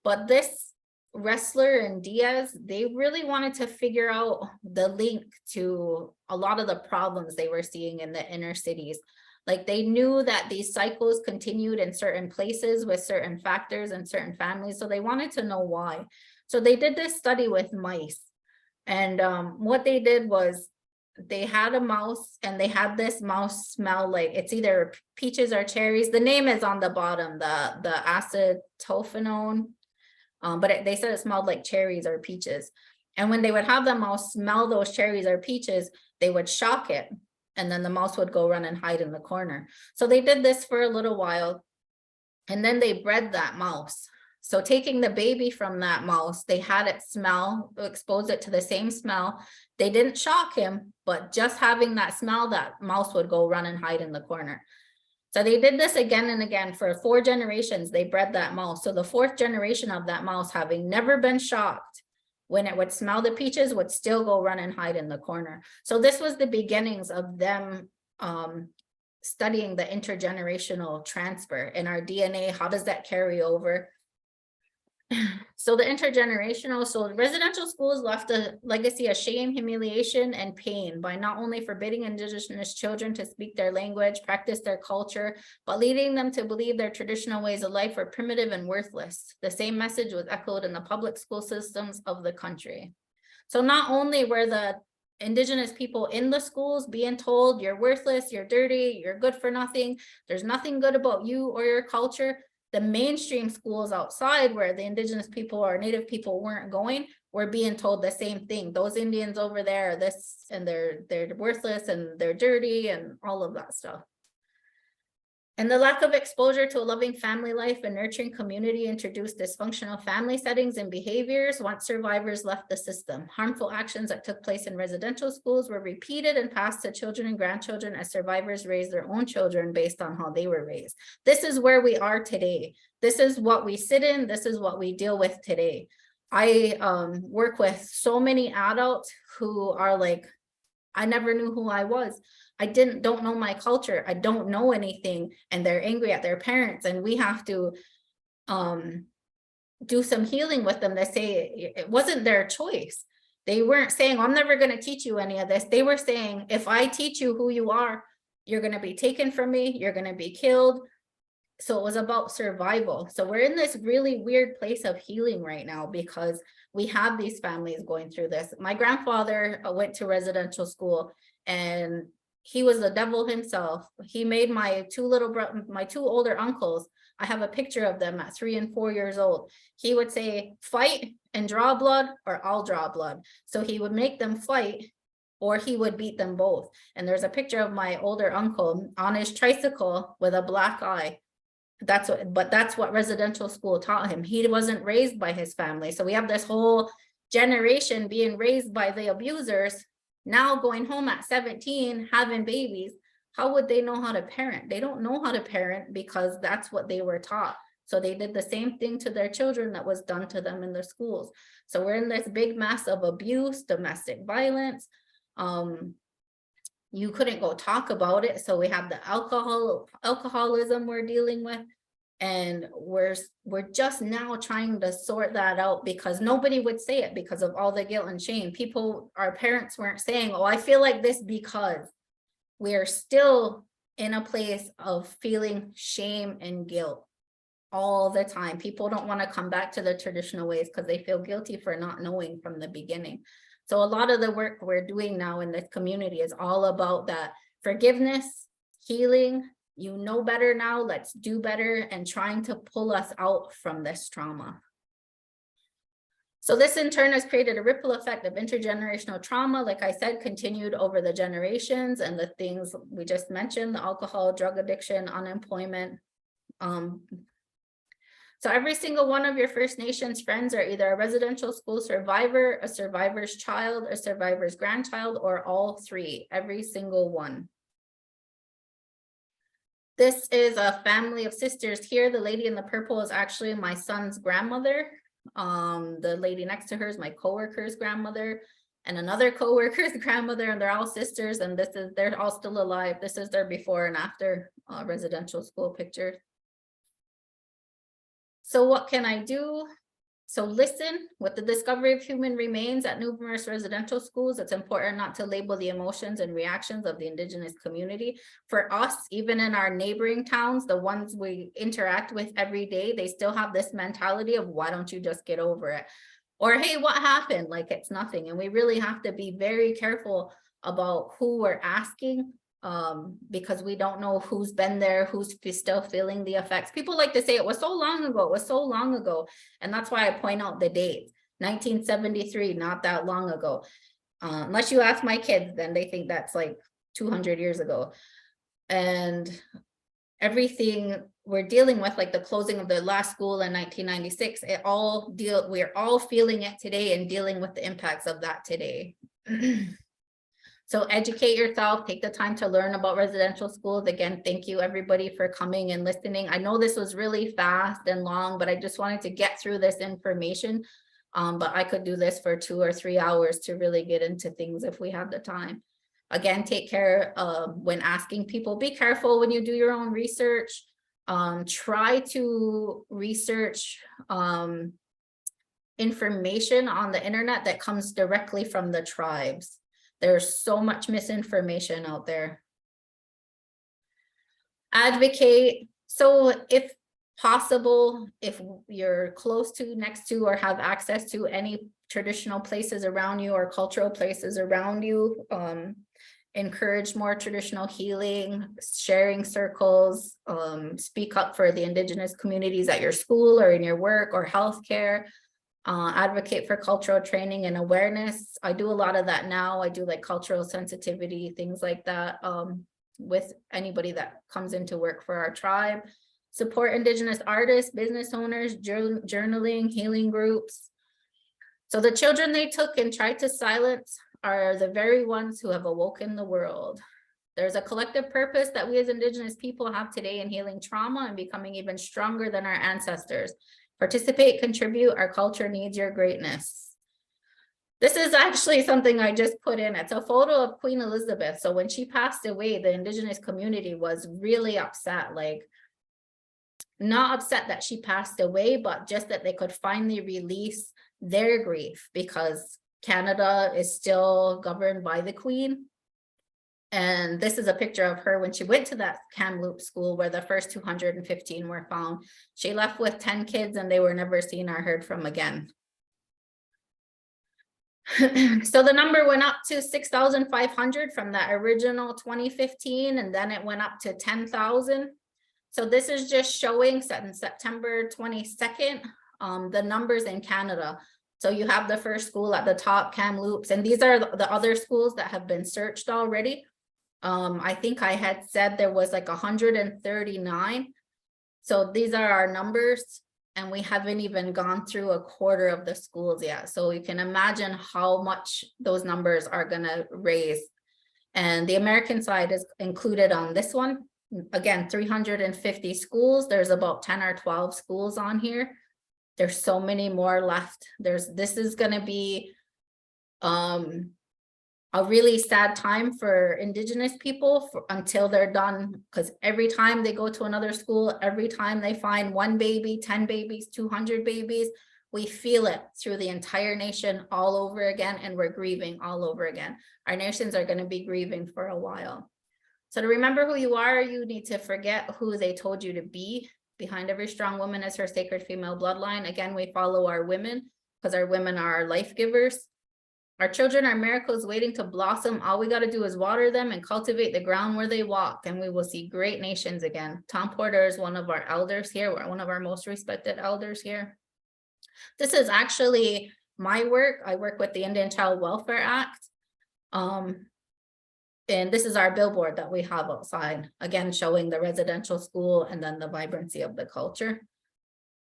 but this Wrestler and Diaz, they really wanted to figure out the link to a lot of the problems they were seeing in the inner cities. Like, they knew that these cycles continued in certain places with certain factors and certain families. So they wanted to know why. So they did this study with mice. And what they did was they had a mouse, and they had this mouse smell like it's either peaches or cherries. The name is on the bottom, the acetophenone. But they said it smelled like cherries or peaches. And when they would have the mouse smell those cherries or peaches, they would shock it. And then the mouse would go run and hide in the corner. So they did this for a little while. And then they bred that mouse. So taking the baby from that mouse, they had it smell, expose it to the same smell. They didn't shock him, but just having that smell, that mouse would go run and hide in the corner. So they did this again and again for 4 generations. They bred that mouse. So the 4th generation of that mouse, having never been shocked, when it would smell the peaches, would still go run and hide in the corner. So this was the beginnings of them studying the intergenerational transfer in our DNA. How does that carry over? So the intergenerational, so residential schools left a legacy of shame, humiliation, and pain by not only forbidding Indigenous children to speak their language, practice their culture, but leading them to believe their traditional ways of life were primitive and worthless. The same message was echoed in the public school systems of the country. So not only were the Indigenous people in the schools being told, you're worthless, you're dirty, you're good for nothing, there's nothing good about you or your culture, the mainstream schools outside where the Indigenous people or Native people weren't going were being told the same thing. Those Indians over there are this, and they're worthless and they're dirty and all of that stuff. And the lack of exposure to a loving family life and nurturing community introduced dysfunctional family settings and behaviors once survivors left the system. Harmful actions that took place in residential schools were repeated and passed to children and grandchildren as survivors raised their own children based on how they were raised. This is where we are today. This is what we sit in. This is what we deal with today. I work with so many adults who are like, I never knew who I was. I don't know my culture. I don't know anything. And they're angry at their parents. And we have to do some healing with them. They say it wasn't their choice. They weren't saying, I'm never going to teach you any of this. They were saying, if I teach you who you are, you're going to be taken from me. You're going to be killed. So it was about survival. So we're in this really weird place of healing right now because we have these families going through this. My grandfather went to residential school and he was the devil himself. He made my two older uncles. I have a picture of them at 3 and 4 years old. He would say, fight and draw blood or I'll draw blood. So he would make them fight or he would beat them both. And there's a picture of my older uncle on his tricycle with a black eye. That's what residential school taught him. He wasn't raised by his family. So we have this whole generation being raised by the abusers, now going home at 17, having babies. How would they know how to parent? They don't know how to parent because that's what they were taught. So they did the same thing to their children that was done to them in the schools. So we're in this big mess of abuse, domestic violence. You couldn't go talk about it. So we have the alcoholism we're dealing with. And we're just now trying to sort that out because nobody would say it because of all the guilt and shame. Our parents weren't saying, oh, I feel like this because we're still in a place of feeling shame and guilt all the time. People don't want to come back to the traditional ways because they feel guilty for not knowing from the beginning. So a lot of the work we're doing now in this community is all about that forgiveness, healing. You know better now, let's do better, and trying to pull us out from this trauma. So this in turn has created a ripple effect of intergenerational trauma, like I said, continued over the generations and the things we just mentioned, the alcohol, drug addiction, unemployment. So every single one of your First Nations friends are either a residential school survivor, a survivor's child, a survivor's grandchild, or all three, every single one. This is a family of sisters here. The lady in the purple is actually my son's grandmother. The lady next to her is my coworker's grandmother and another coworker's grandmother, and they're all sisters, and they're all still alive. This is their before and after residential school picture. So what can I do? So listen. With the discovery of human remains at numerous residential schools, it's important not to label the emotions and reactions of the Indigenous community. For us, even in our neighboring towns, the ones we interact with every day, they still have this mentality of, why don't you just get over it? Or, hey, what happened? Like it's nothing. And we really have to be very careful about who we're asking, because we don't know who's been there, who's still feeling the effects. People like to say it was so long ago, it was so long ago. And that's why I point out the dates. 1973, not that long ago. Unless you ask my kids, then they think that's like 200 years ago. And everything we're dealing with, like the closing of the last school in 1996, we're all feeling it today and dealing with the impacts of that today. So educate yourself, take the time to learn about residential schools. Again, thank you everybody for coming and listening. I know this was really fast and long, but I just wanted to get through this information. But I could do this for 2 or 3 hours to really get into things if we have the time. Again, take care when asking people, be careful when you do your own research. Try to research information on the internet that comes directly from the tribes. There's so much misinformation out there. Advocate. So if possible, if you're close to, next to, or have access to any traditional places around you or cultural places around you, encourage more traditional healing, sharing circles, speak up for the Indigenous communities at your school or in your work or healthcare. Advocate for cultural training and awareness. I do a lot of that now. I do like cultural sensitivity, things like that, with anybody that comes into work for our tribe. Support Indigenous artists, business owners, journaling, healing groups. So the children they took and tried to silence are the very ones who have awoken the world. There's a collective purpose that we as Indigenous people have today in healing trauma and becoming even stronger than our ancestors. Participate, contribute, our culture needs your greatness. This is actually something I just put in. It's a photo of Queen Elizabeth. So when she passed away, the Indigenous community was really upset, like not upset that she passed away, but just that they could finally release their grief because Canada is still governed by the Queen. And this is a picture of her when she went to that Kamloops school where the first 215 were found. She left with 10 kids and they were never seen or heard from again. So the number went up to 6,500 from that original 2015, and then it went up to 10,000. So this is just showing on September 22nd, the numbers in Canada. So you have the first school at the top, Kamloops, and these are the other schools that have been searched already. I think I had said there was like 139. So these are our numbers, and we haven't even gone through a quarter of the schools yet. So you can imagine how much those numbers are going to raise. And the American side is included on this one. Again, 350 schools. There's about 10 or 12 schools on here. There's so many more left. This is going to be a really sad time for Indigenous people until they're done, because every time they go to another school, every time they find 1 baby, 10 babies, 200 babies, we feel it through the entire nation all over again, and we're grieving all over again. Our nations are going to be grieving for a while. So to remember who you are, you need to forget who they told you to be. Behind every strong woman is her sacred female bloodline. Again, we follow our women because our women are our life givers. Our children are miracles waiting to blossom. All we got to do is water them and cultivate the ground where they walk, and we will see great nations again. Tom Porter is one of our elders here, one of our most respected elders here. This is actually my work. I work with the Indian Child Welfare Act. And this is our billboard that we have outside, again, showing the residential school and then the vibrancy of the culture.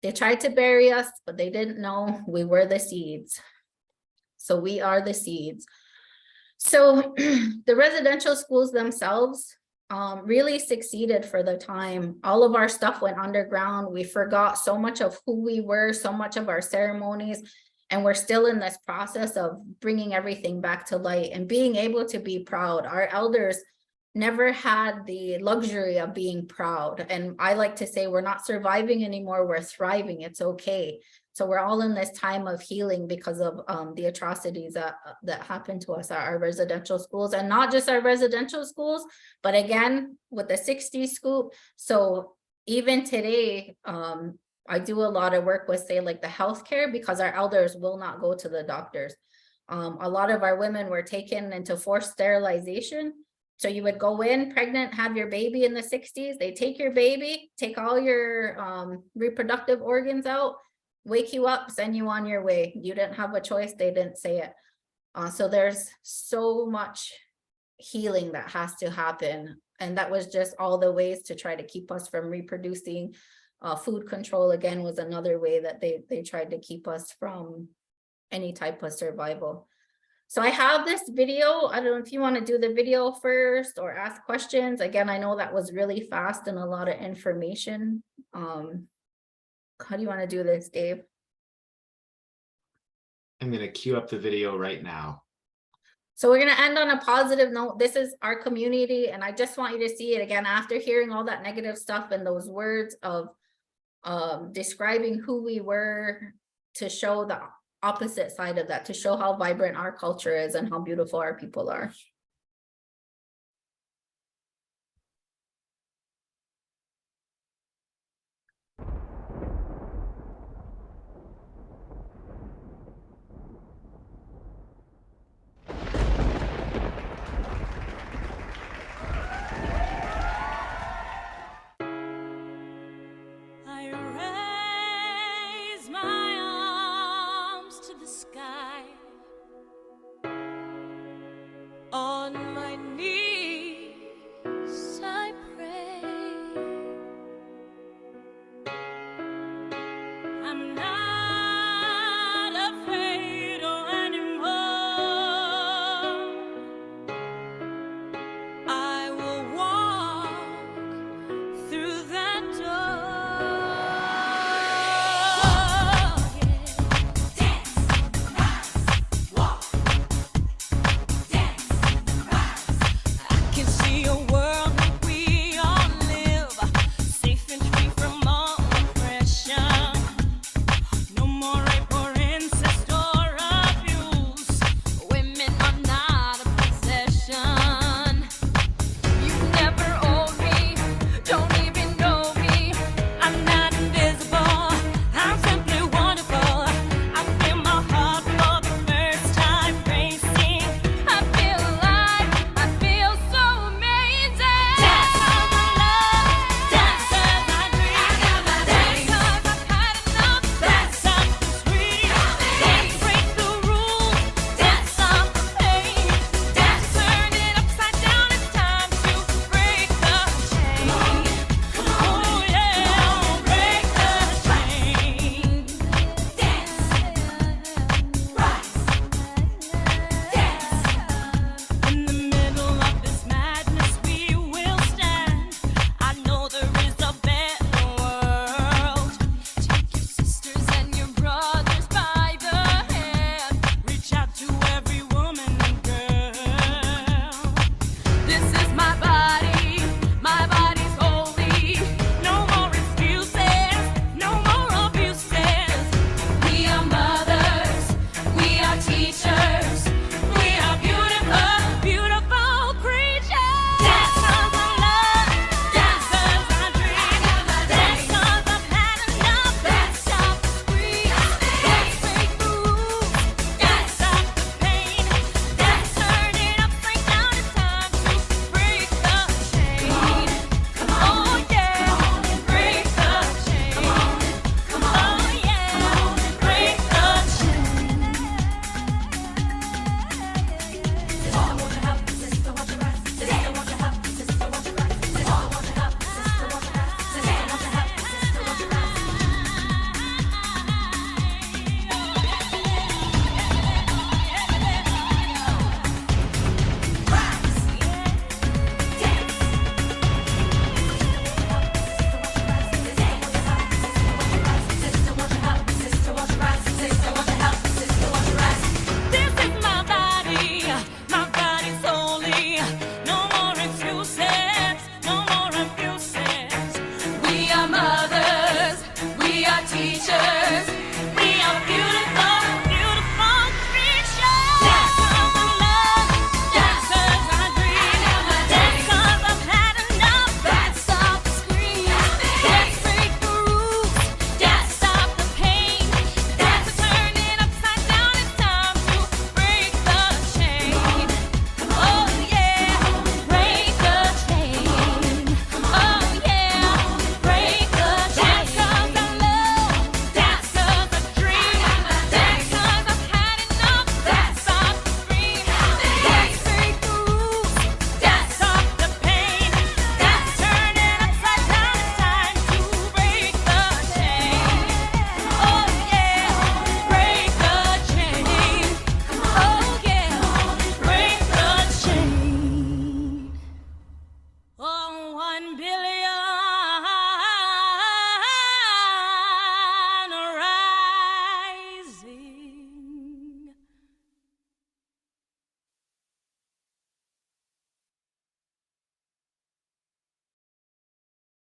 They tried to bury us, but they didn't know we were the seeds. So we are the seeds. So the residential schools themselves really succeeded for the time. All of our stuff went underground. We forgot so much of who we were, so much of our ceremonies, and we're still in this process of bringing everything back to light and being able to be proud. Our elders never had the luxury of being proud. And I like to say we're not surviving anymore, we're thriving. It's okay. So we're all in this time of healing because of the atrocities that happened to us at our residential schools, and not just our residential schools, but again, with the 60s scoop. So even today, I do a lot of work with, say, like the healthcare, because our elders will not go to the doctors. A lot of our women were taken into forced sterilization. So you would go in pregnant, have your baby in the 60s. They take your baby, take all your reproductive organs out, wake you up, send you on your way. You didn't have a choice. They didn't say it. So there's so much healing that has to happen. And that was just all the ways to try to keep us from reproducing. Food control, again, was another way that they tried to keep us from any type of survival. So I have this video. I don't know if you want to do the video first or ask questions. Again, I know that was really fast and a lot of information. How do you want to do this, Dave? I'm going to queue up the video right now. So we're going to end on a positive note. This is our community, and I just want you to see it again after hearing all that negative stuff and those words of describing who we were, to show the opposite side of that, to show how vibrant our culture is and how beautiful our people are. Oh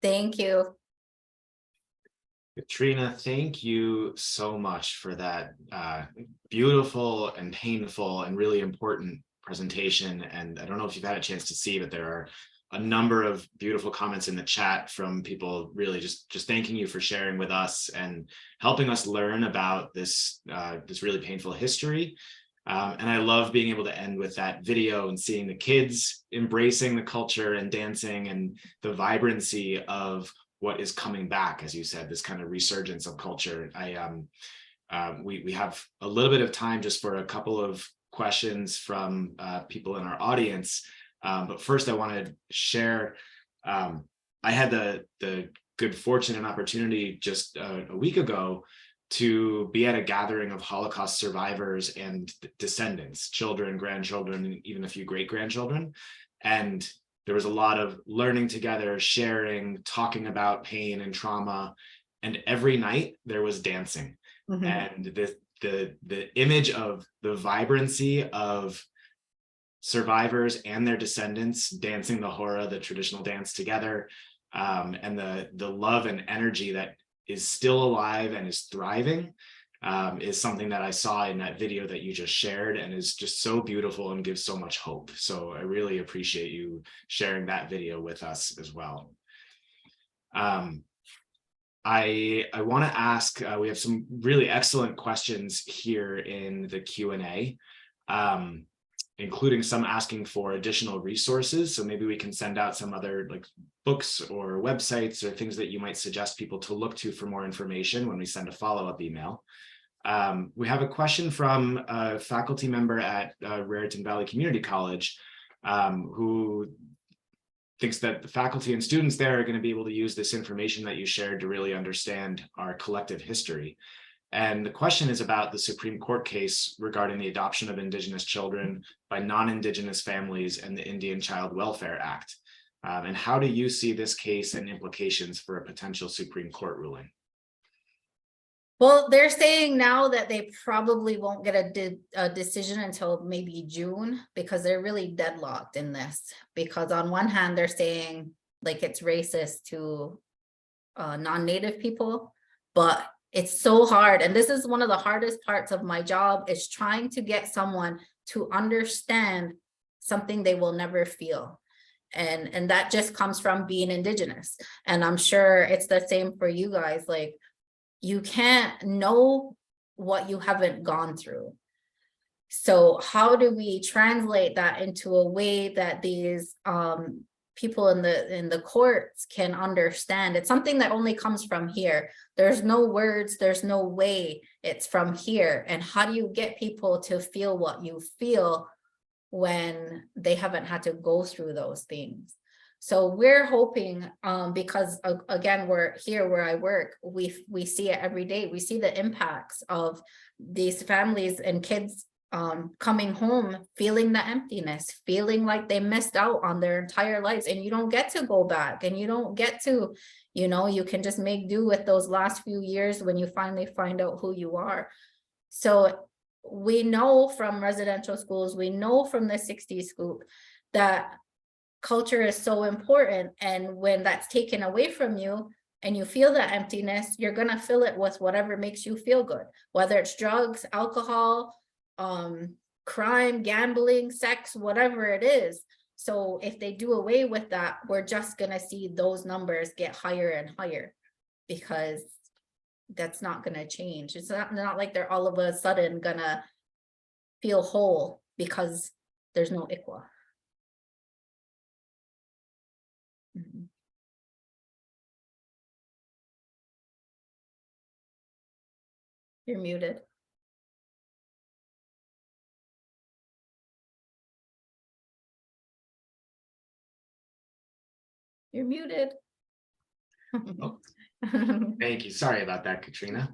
Thank you. Katrina, thank you so much for that beautiful and painful and really important presentation. And I don't know if you've had a chance to see, but there are a number of beautiful comments in the chat from people really just thanking you for sharing with us and helping us learn about this this really painful history. And I love being able to end with that video and seeing the kids embracing the culture and dancing and the vibrancy of what is coming back, as you said, this kind of resurgence of culture. We have a little bit of time just for a couple of questions from people in our audience. But first I want to share, I had the good fortune and opportunity just a week ago to be at a gathering of Holocaust survivors and descendants, children, grandchildren, and even a few great-grandchildren. And there was a lot of learning together, sharing, talking about pain and trauma. And every night there was dancing. Mm-hmm. And the image of the vibrancy of survivors and their descendants dancing the hora, the traditional dance together, and the love and energy that is still alive and is thriving, is something that I saw in that video that you just shared, and is just so beautiful and gives so much hope. So I really appreciate you sharing that video with us as well. I want to ask, we have some really excellent questions here in the Q&A, including some asking for additional resources. So maybe we can send out some other like books or websites or things that you might suggest people to look to for more information when we send a follow-up email. We have a question from a faculty member at Raritan Valley Community College, who thinks that the faculty and students there are going to be able to use this information that you shared to really understand our collective history. And the question is about the Supreme Court case regarding the adoption of Indigenous children by non-Indigenous families and the Indian Child Welfare Act. And how do you see this case and implications for a potential Supreme Court ruling? Well, they're saying now that they probably won't get a decision until maybe June, because they're really deadlocked in this. Because on one hand, they're saying like it's racist to non-Native people, but it's so hard. And this is one of the hardest parts of my job, is trying to get someone to understand something they will never feel. And that just comes from being Indigenous. And I'm sure it's the same for you guys. Like, you can't know what you haven't gone through. So how do we translate that into a way that these people in the courts can understand? It's something that only comes from here. There's no words, there's no way, it's from here. And how do you get people to feel what you feel when they haven't had to go through those things? So we're hoping, because again, we're here where I work, we see it every day. We see the impacts of these families and kids coming home, feeling the emptiness, feeling like they missed out on their entire lives, and you don't get to go back, and you don't get to, you know, you can just make do with those last few years when you finally find out who you are. So we know from residential schools, we know from the 60s scoop that culture is so important. And when that's taken away from you and you feel that emptiness, you're going to fill it with whatever makes you feel good, whether it's drugs, alcohol, crime, gambling, sex, whatever it is. So if they do away with that, we're just going to see those numbers get higher and higher, because that's not going to change. It's not like they're all of a sudden going to feel whole because there's no ICWA. Mm-hmm. You're muted. You're muted. Oh, thank you. Sorry about that, Katrina.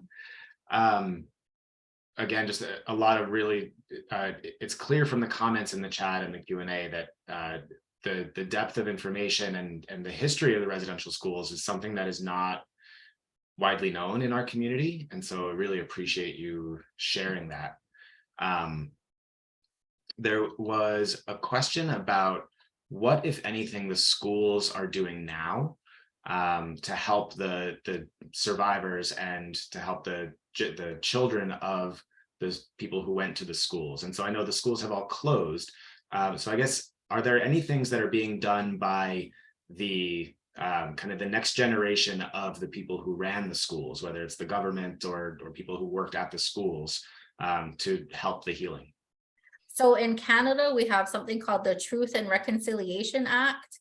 Again, just a lot of really, it's clear from the comments in the chat and the Q&A that the depth of information and the history of the residential schools is something that is not widely known in our community. And so I really appreciate you sharing that. There was a question about what, if anything, the schools are doing now to help the survivors and to help the children of the people who went to the schools. And so I know the schools have all closed. So I guess, are there any things that are being done by the kind of the next generation of the people who ran the schools, whether it's the government or people who worked at the schools, to help the healing? So in Canada, we have something called the Truth and Reconciliation Act.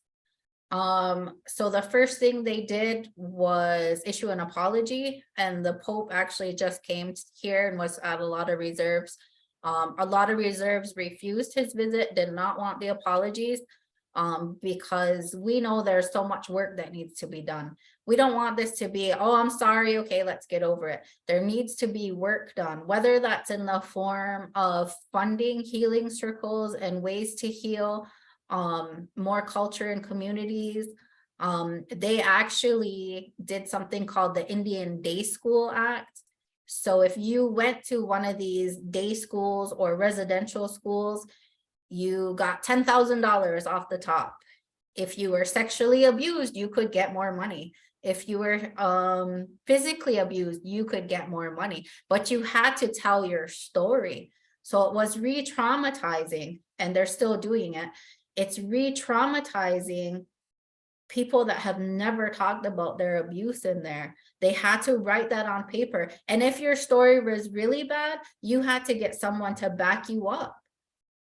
So the first thing they did was issue an apology, and the Pope actually just came here and was at a lot of reserves. A lot of reserves refused his visit, did not want the apologies, because we know there's so much work that needs to be done. We don't want this to be, oh, I'm sorry, okay, let's get over it. There needs to be work done, whether that's in the form of funding healing circles and ways to heal, more culture and communities. They actually did something called the Indian Day School Act. So if you went to one of these day schools or residential schools, you got $10,000 off the top. If you were sexually abused, you could get more money. If you were physically abused, you could get more money, but you had to tell your story. So it was re-traumatizing, and they're still doing it. It's re-traumatizing people that have never talked about their abuse in there. They had to write that on paper. And if your story was really bad, you had to get someone to back you up.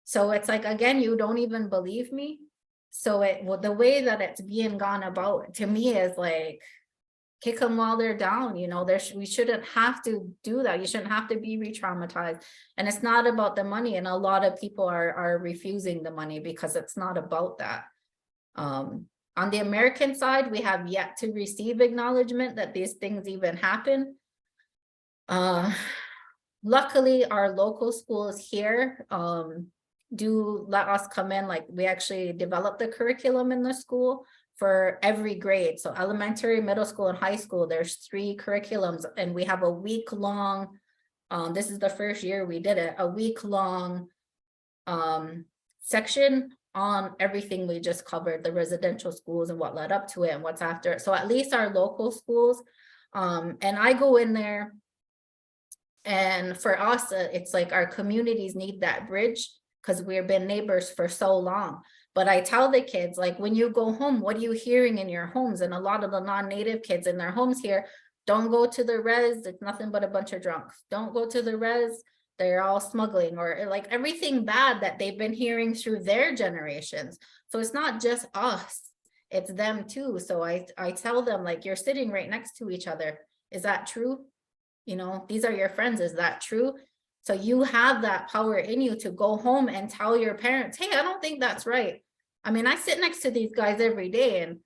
So it's like, again, you don't even believe me. So the way that it's being gone about, to me, is like, kick them while they're down. You know, we shouldn't have to do that. You shouldn't have to be re-traumatized. And it's not about the money. And a lot of people are refusing the money because it's not about that. On the American side, we have yet to receive acknowledgement that these things even happen. Luckily, our local schools here do let us come in. Like, we actually developed the curriculum in the school for every grade. So elementary, middle school, and high school, there's 3 curriculums, and we have a week-long, this is the first year we did it, a week-long section on everything we just covered, the residential schools and what led up to it and what's after it. So at least our local schools, and I go in there, and for us, it's like our communities need that bridge because we've been neighbors for so long. But I tell the kids, like, when you go home, what are you hearing in your homes? And a lot of the non-native kids in their homes here, don't go to the res, it's nothing but a bunch of drunks. Don't go to the res, they're all smuggling, or like everything bad that they've been hearing through their generations. So it's not just us, it's them too. So I tell them, like, you're sitting right next to each other. Is that true? You know, these are your friends. Is that true? So you have that power in you to go home and tell your parents, hey, I don't think that's right. I mean, I sit next to these guys every day, and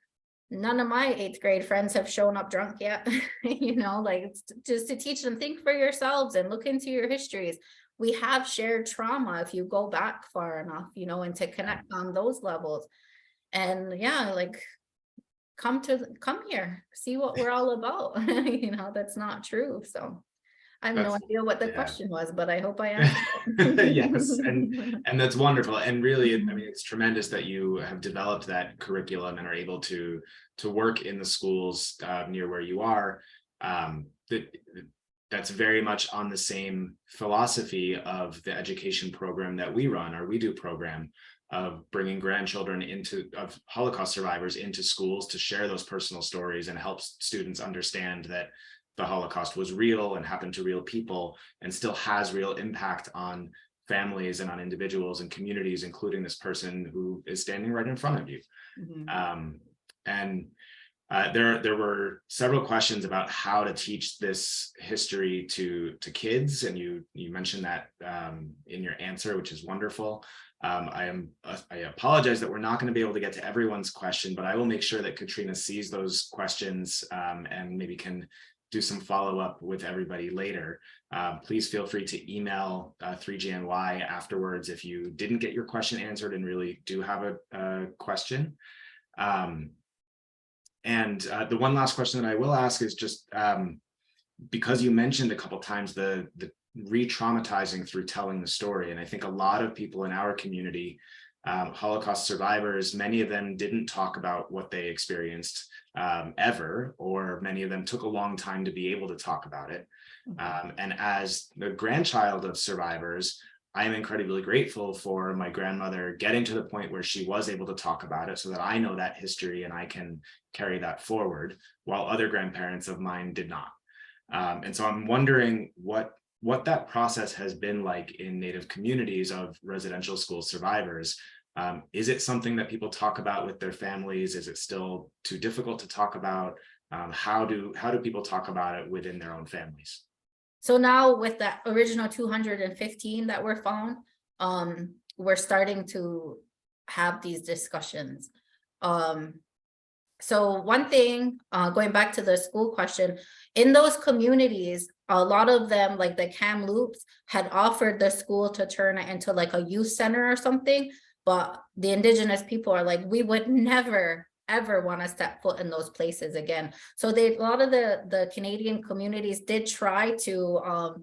none of my 8th grade friends have shown up drunk yet. You know, like, it's just to teach them, think for yourselves and look into your histories. We have shared trauma if you go back far enough, you know, and to connect on those levels. And yeah, like, come here, see what we're all about. You know, that's not true. So I have no idea what the question was, but I hope I answered. Yes, and that's wonderful. And really, I mean, it's tremendous that you have developed that curriculum and are able to work in the schools near where you are. That's very much on the same philosophy of the education program that we run, our We Do program, of bringing grandchildren of Holocaust survivors into schools to share those personal stories and help students understand that the Holocaust was real and happened to real people and still has real impact on families and on individuals and communities, including this person who is standing right in front of you. Mm-hmm. There were several questions about how to teach this history to kids, and you mentioned that in your answer, which is wonderful. I apologize that we're not going to be able to get to everyone's question, but I will make sure that Katrina sees those questions and maybe can do some follow-up with everybody later. Please feel free to email 3GNY afterwards if you didn't get your question answered and really do have a question. And the one last question that I will ask is just because you mentioned a couple times the re-traumatizing through telling the story, and I think a lot of people in our community Holocaust survivors, many of them didn't talk about what they experienced ever, or many of them took a long time to be able to talk about it. And as the grandchild of survivors, I am incredibly grateful for my grandmother getting to the point where she was able to talk about it so that I know that history and I can carry that forward, while other grandparents of mine did not. And so I'm wondering what that process has been like in Native communities of residential school survivors. Is it something that people talk about with their families? Is it still too difficult to talk about? How do people talk about it within their own families? So now with that original 215 that were found, we're starting to have these discussions. So one thing, going back to the school question, in those communities, a lot of them, like the Kamloops, had offered the school to turn it into like a youth center or something, but the Indigenous people are like, we would never ever want to step foot in those places again. So a lot of the Canadian communities did try to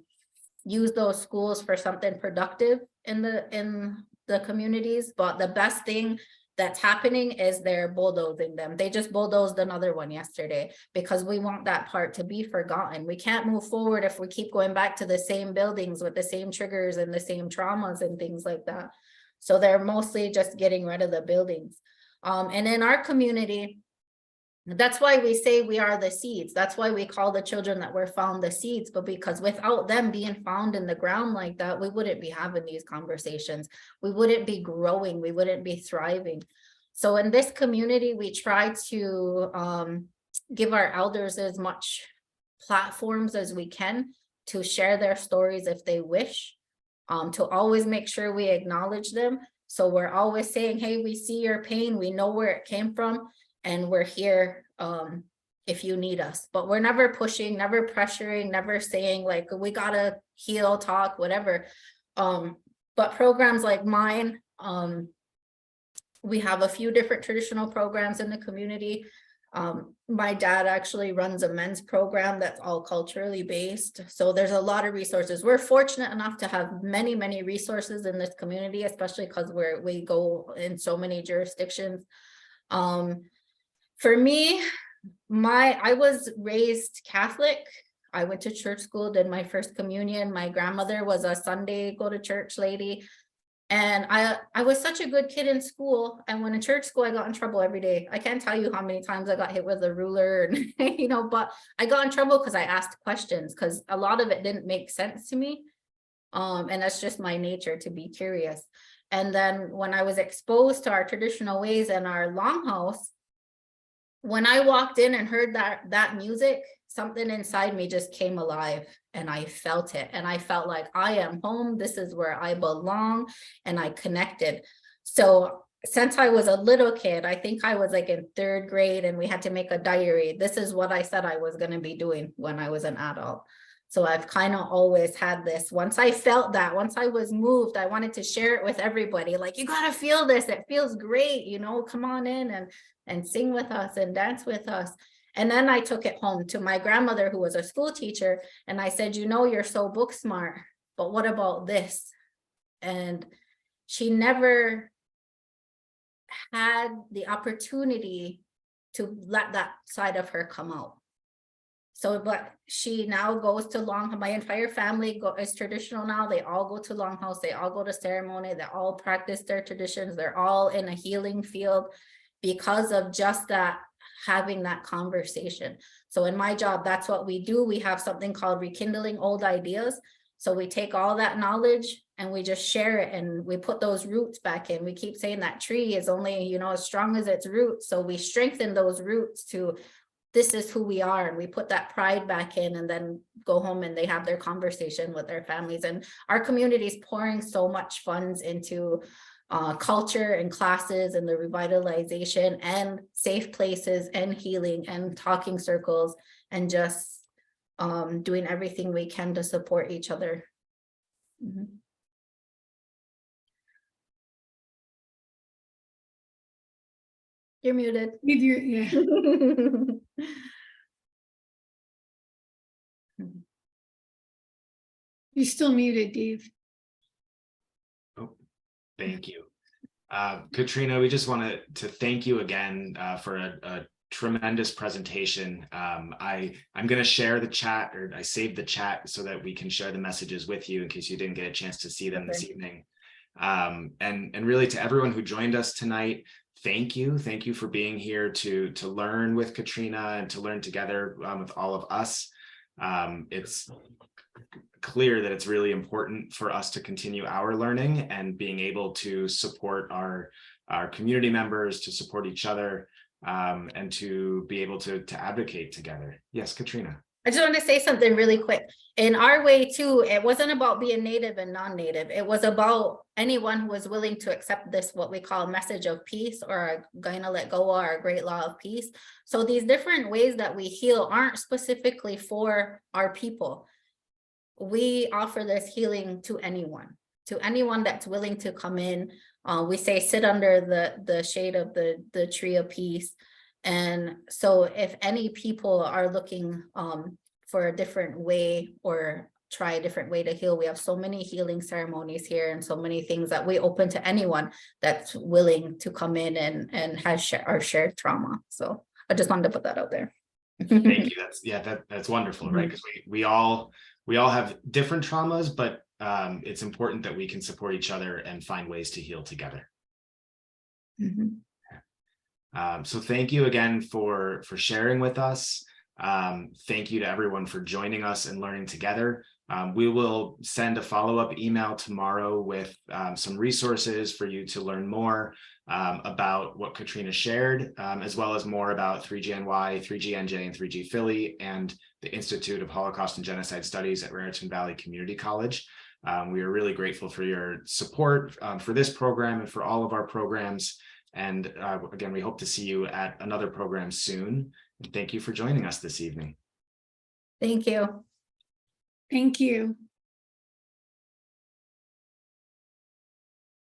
use those schools for something productive in the communities, but the best thing that's happening is they're bulldozing them. They just bulldozed another one yesterday because we want that part to be forgotten. We can't move forward if we keep going back to the same buildings with the same triggers and the same traumas and things like that. So they're mostly just getting rid of the buildings. And in our community, that's why we say we are the seeds. That's why we call the children that were found the seeds, but because without them being found in the ground like that, we wouldn't be having these conversations. We wouldn't be growing. We wouldn't be thriving. So in this community, we try to give our elders as much platforms as we can to share their stories if they wish, to always make sure we acknowledge them. So we're always saying, hey, we see your pain. We know where it came from. And we're here if you need us, but we're never pushing, never pressuring, never saying like, we gotta heal, talk, whatever. But programs like mine, we have a few different traditional programs in the community. My dad actually runs a men's program that's all culturally based. So there's a lot of resources. We're fortunate enough to have many, many resources in this community, especially because we go in so many jurisdictions. For me, I was raised Catholic. I went to church school, did my first communion. My grandmother was a Sunday go to church lady. And I was such a good kid in school. And when in church school, I got in trouble every day. I can't tell you how many times I got hit with a ruler, and, but I got in trouble because I asked questions, because a lot of it didn't make sense to me. And that's just my nature, to be curious. And then when I was exposed to our traditional ways in our Longhouse, when I walked in and heard that music, something inside me just came alive, and I felt it. And I felt like I am home. This is where I belong. And I connected. So since I was a little kid, I think I was like in 3rd grade, and we had to make a diary. This is what I said I was going to be doing when I was an adult. So I've kind of always had this. Once I felt that, once I was moved, I wanted to share it with everybody. Like, you got to feel this. It feels great. Come on in and sing with us and dance with us. And then I took it home to my grandmother, who was a school teacher. And I said, you're so book smart, but what about this? And she never had the opportunity to let that side of her come out. So, but she now goes to Longhouse. My entire family is traditional now. They all go to Longhouse. They all go to ceremony. They all practice their traditions. They're all in a healing field because of just that, having that conversation. So in my job, that's what we do. We have something called rekindling old ideas. So we take all that knowledge and we just share it, and we put those roots back in. We keep saying that tree is only, as strong as its roots. So we strengthen those roots to, this is who we are, and we put that pride back in, and then go home and they have their conversation with their families. And our community is pouring so much funds into culture and classes and the revitalization and safe places and healing and talking circles, and just doing everything we can to support each other. Mm-hmm. You're muted. Yeah. You're still muted, Dave. Oh, thank you. Katrina, we just want to thank you again for a tremendous presentation. I'm going to share the chat, or I saved the chat so that we can share the messages with you in case you didn't get a chance to see them this evening. And really, to everyone who joined us tonight, thank you. Thank you for being here to learn with Katrina and to learn together with all of us. It's clear that it's really important for us to continue our learning and being able to support our community members, to support each other, and to be able to advocate together. Yes, Katrina. I just want to say something really quick. In our way too, it wasn't about being native and non-native. It was about anyone who was willing to accept this, what we call a message of peace, or going to let go of our great law of peace. So these different ways that we heal aren't specifically for our people. We offer this healing to anyone that's willing to come in. We say sit under the shade of the tree of peace. And so if any people are looking for a different way or try a different way to heal, we have so many healing ceremonies here and so many things that we open to anyone that's willing to come in and has our shared trauma. So I just wanted to put that out there. Thank you. That's wonderful, right? Because we all have different traumas, but it's important that we can support each other and find ways to heal together. So thank you again for sharing with us. Thank you to everyone for joining us and learning together. We will send a follow-up email tomorrow with some resources for you to learn more about what Katrina shared, as well as more about 3GNY, 3GNJ, and 3G Philly, and the Institute of Holocaust and Genocide Studies at Raritan Valley Community College. We are really grateful for your support for this program and for all of our programs. And again, we hope to see you at another program soon. And thank you for joining us this evening. Thank you. Thank you.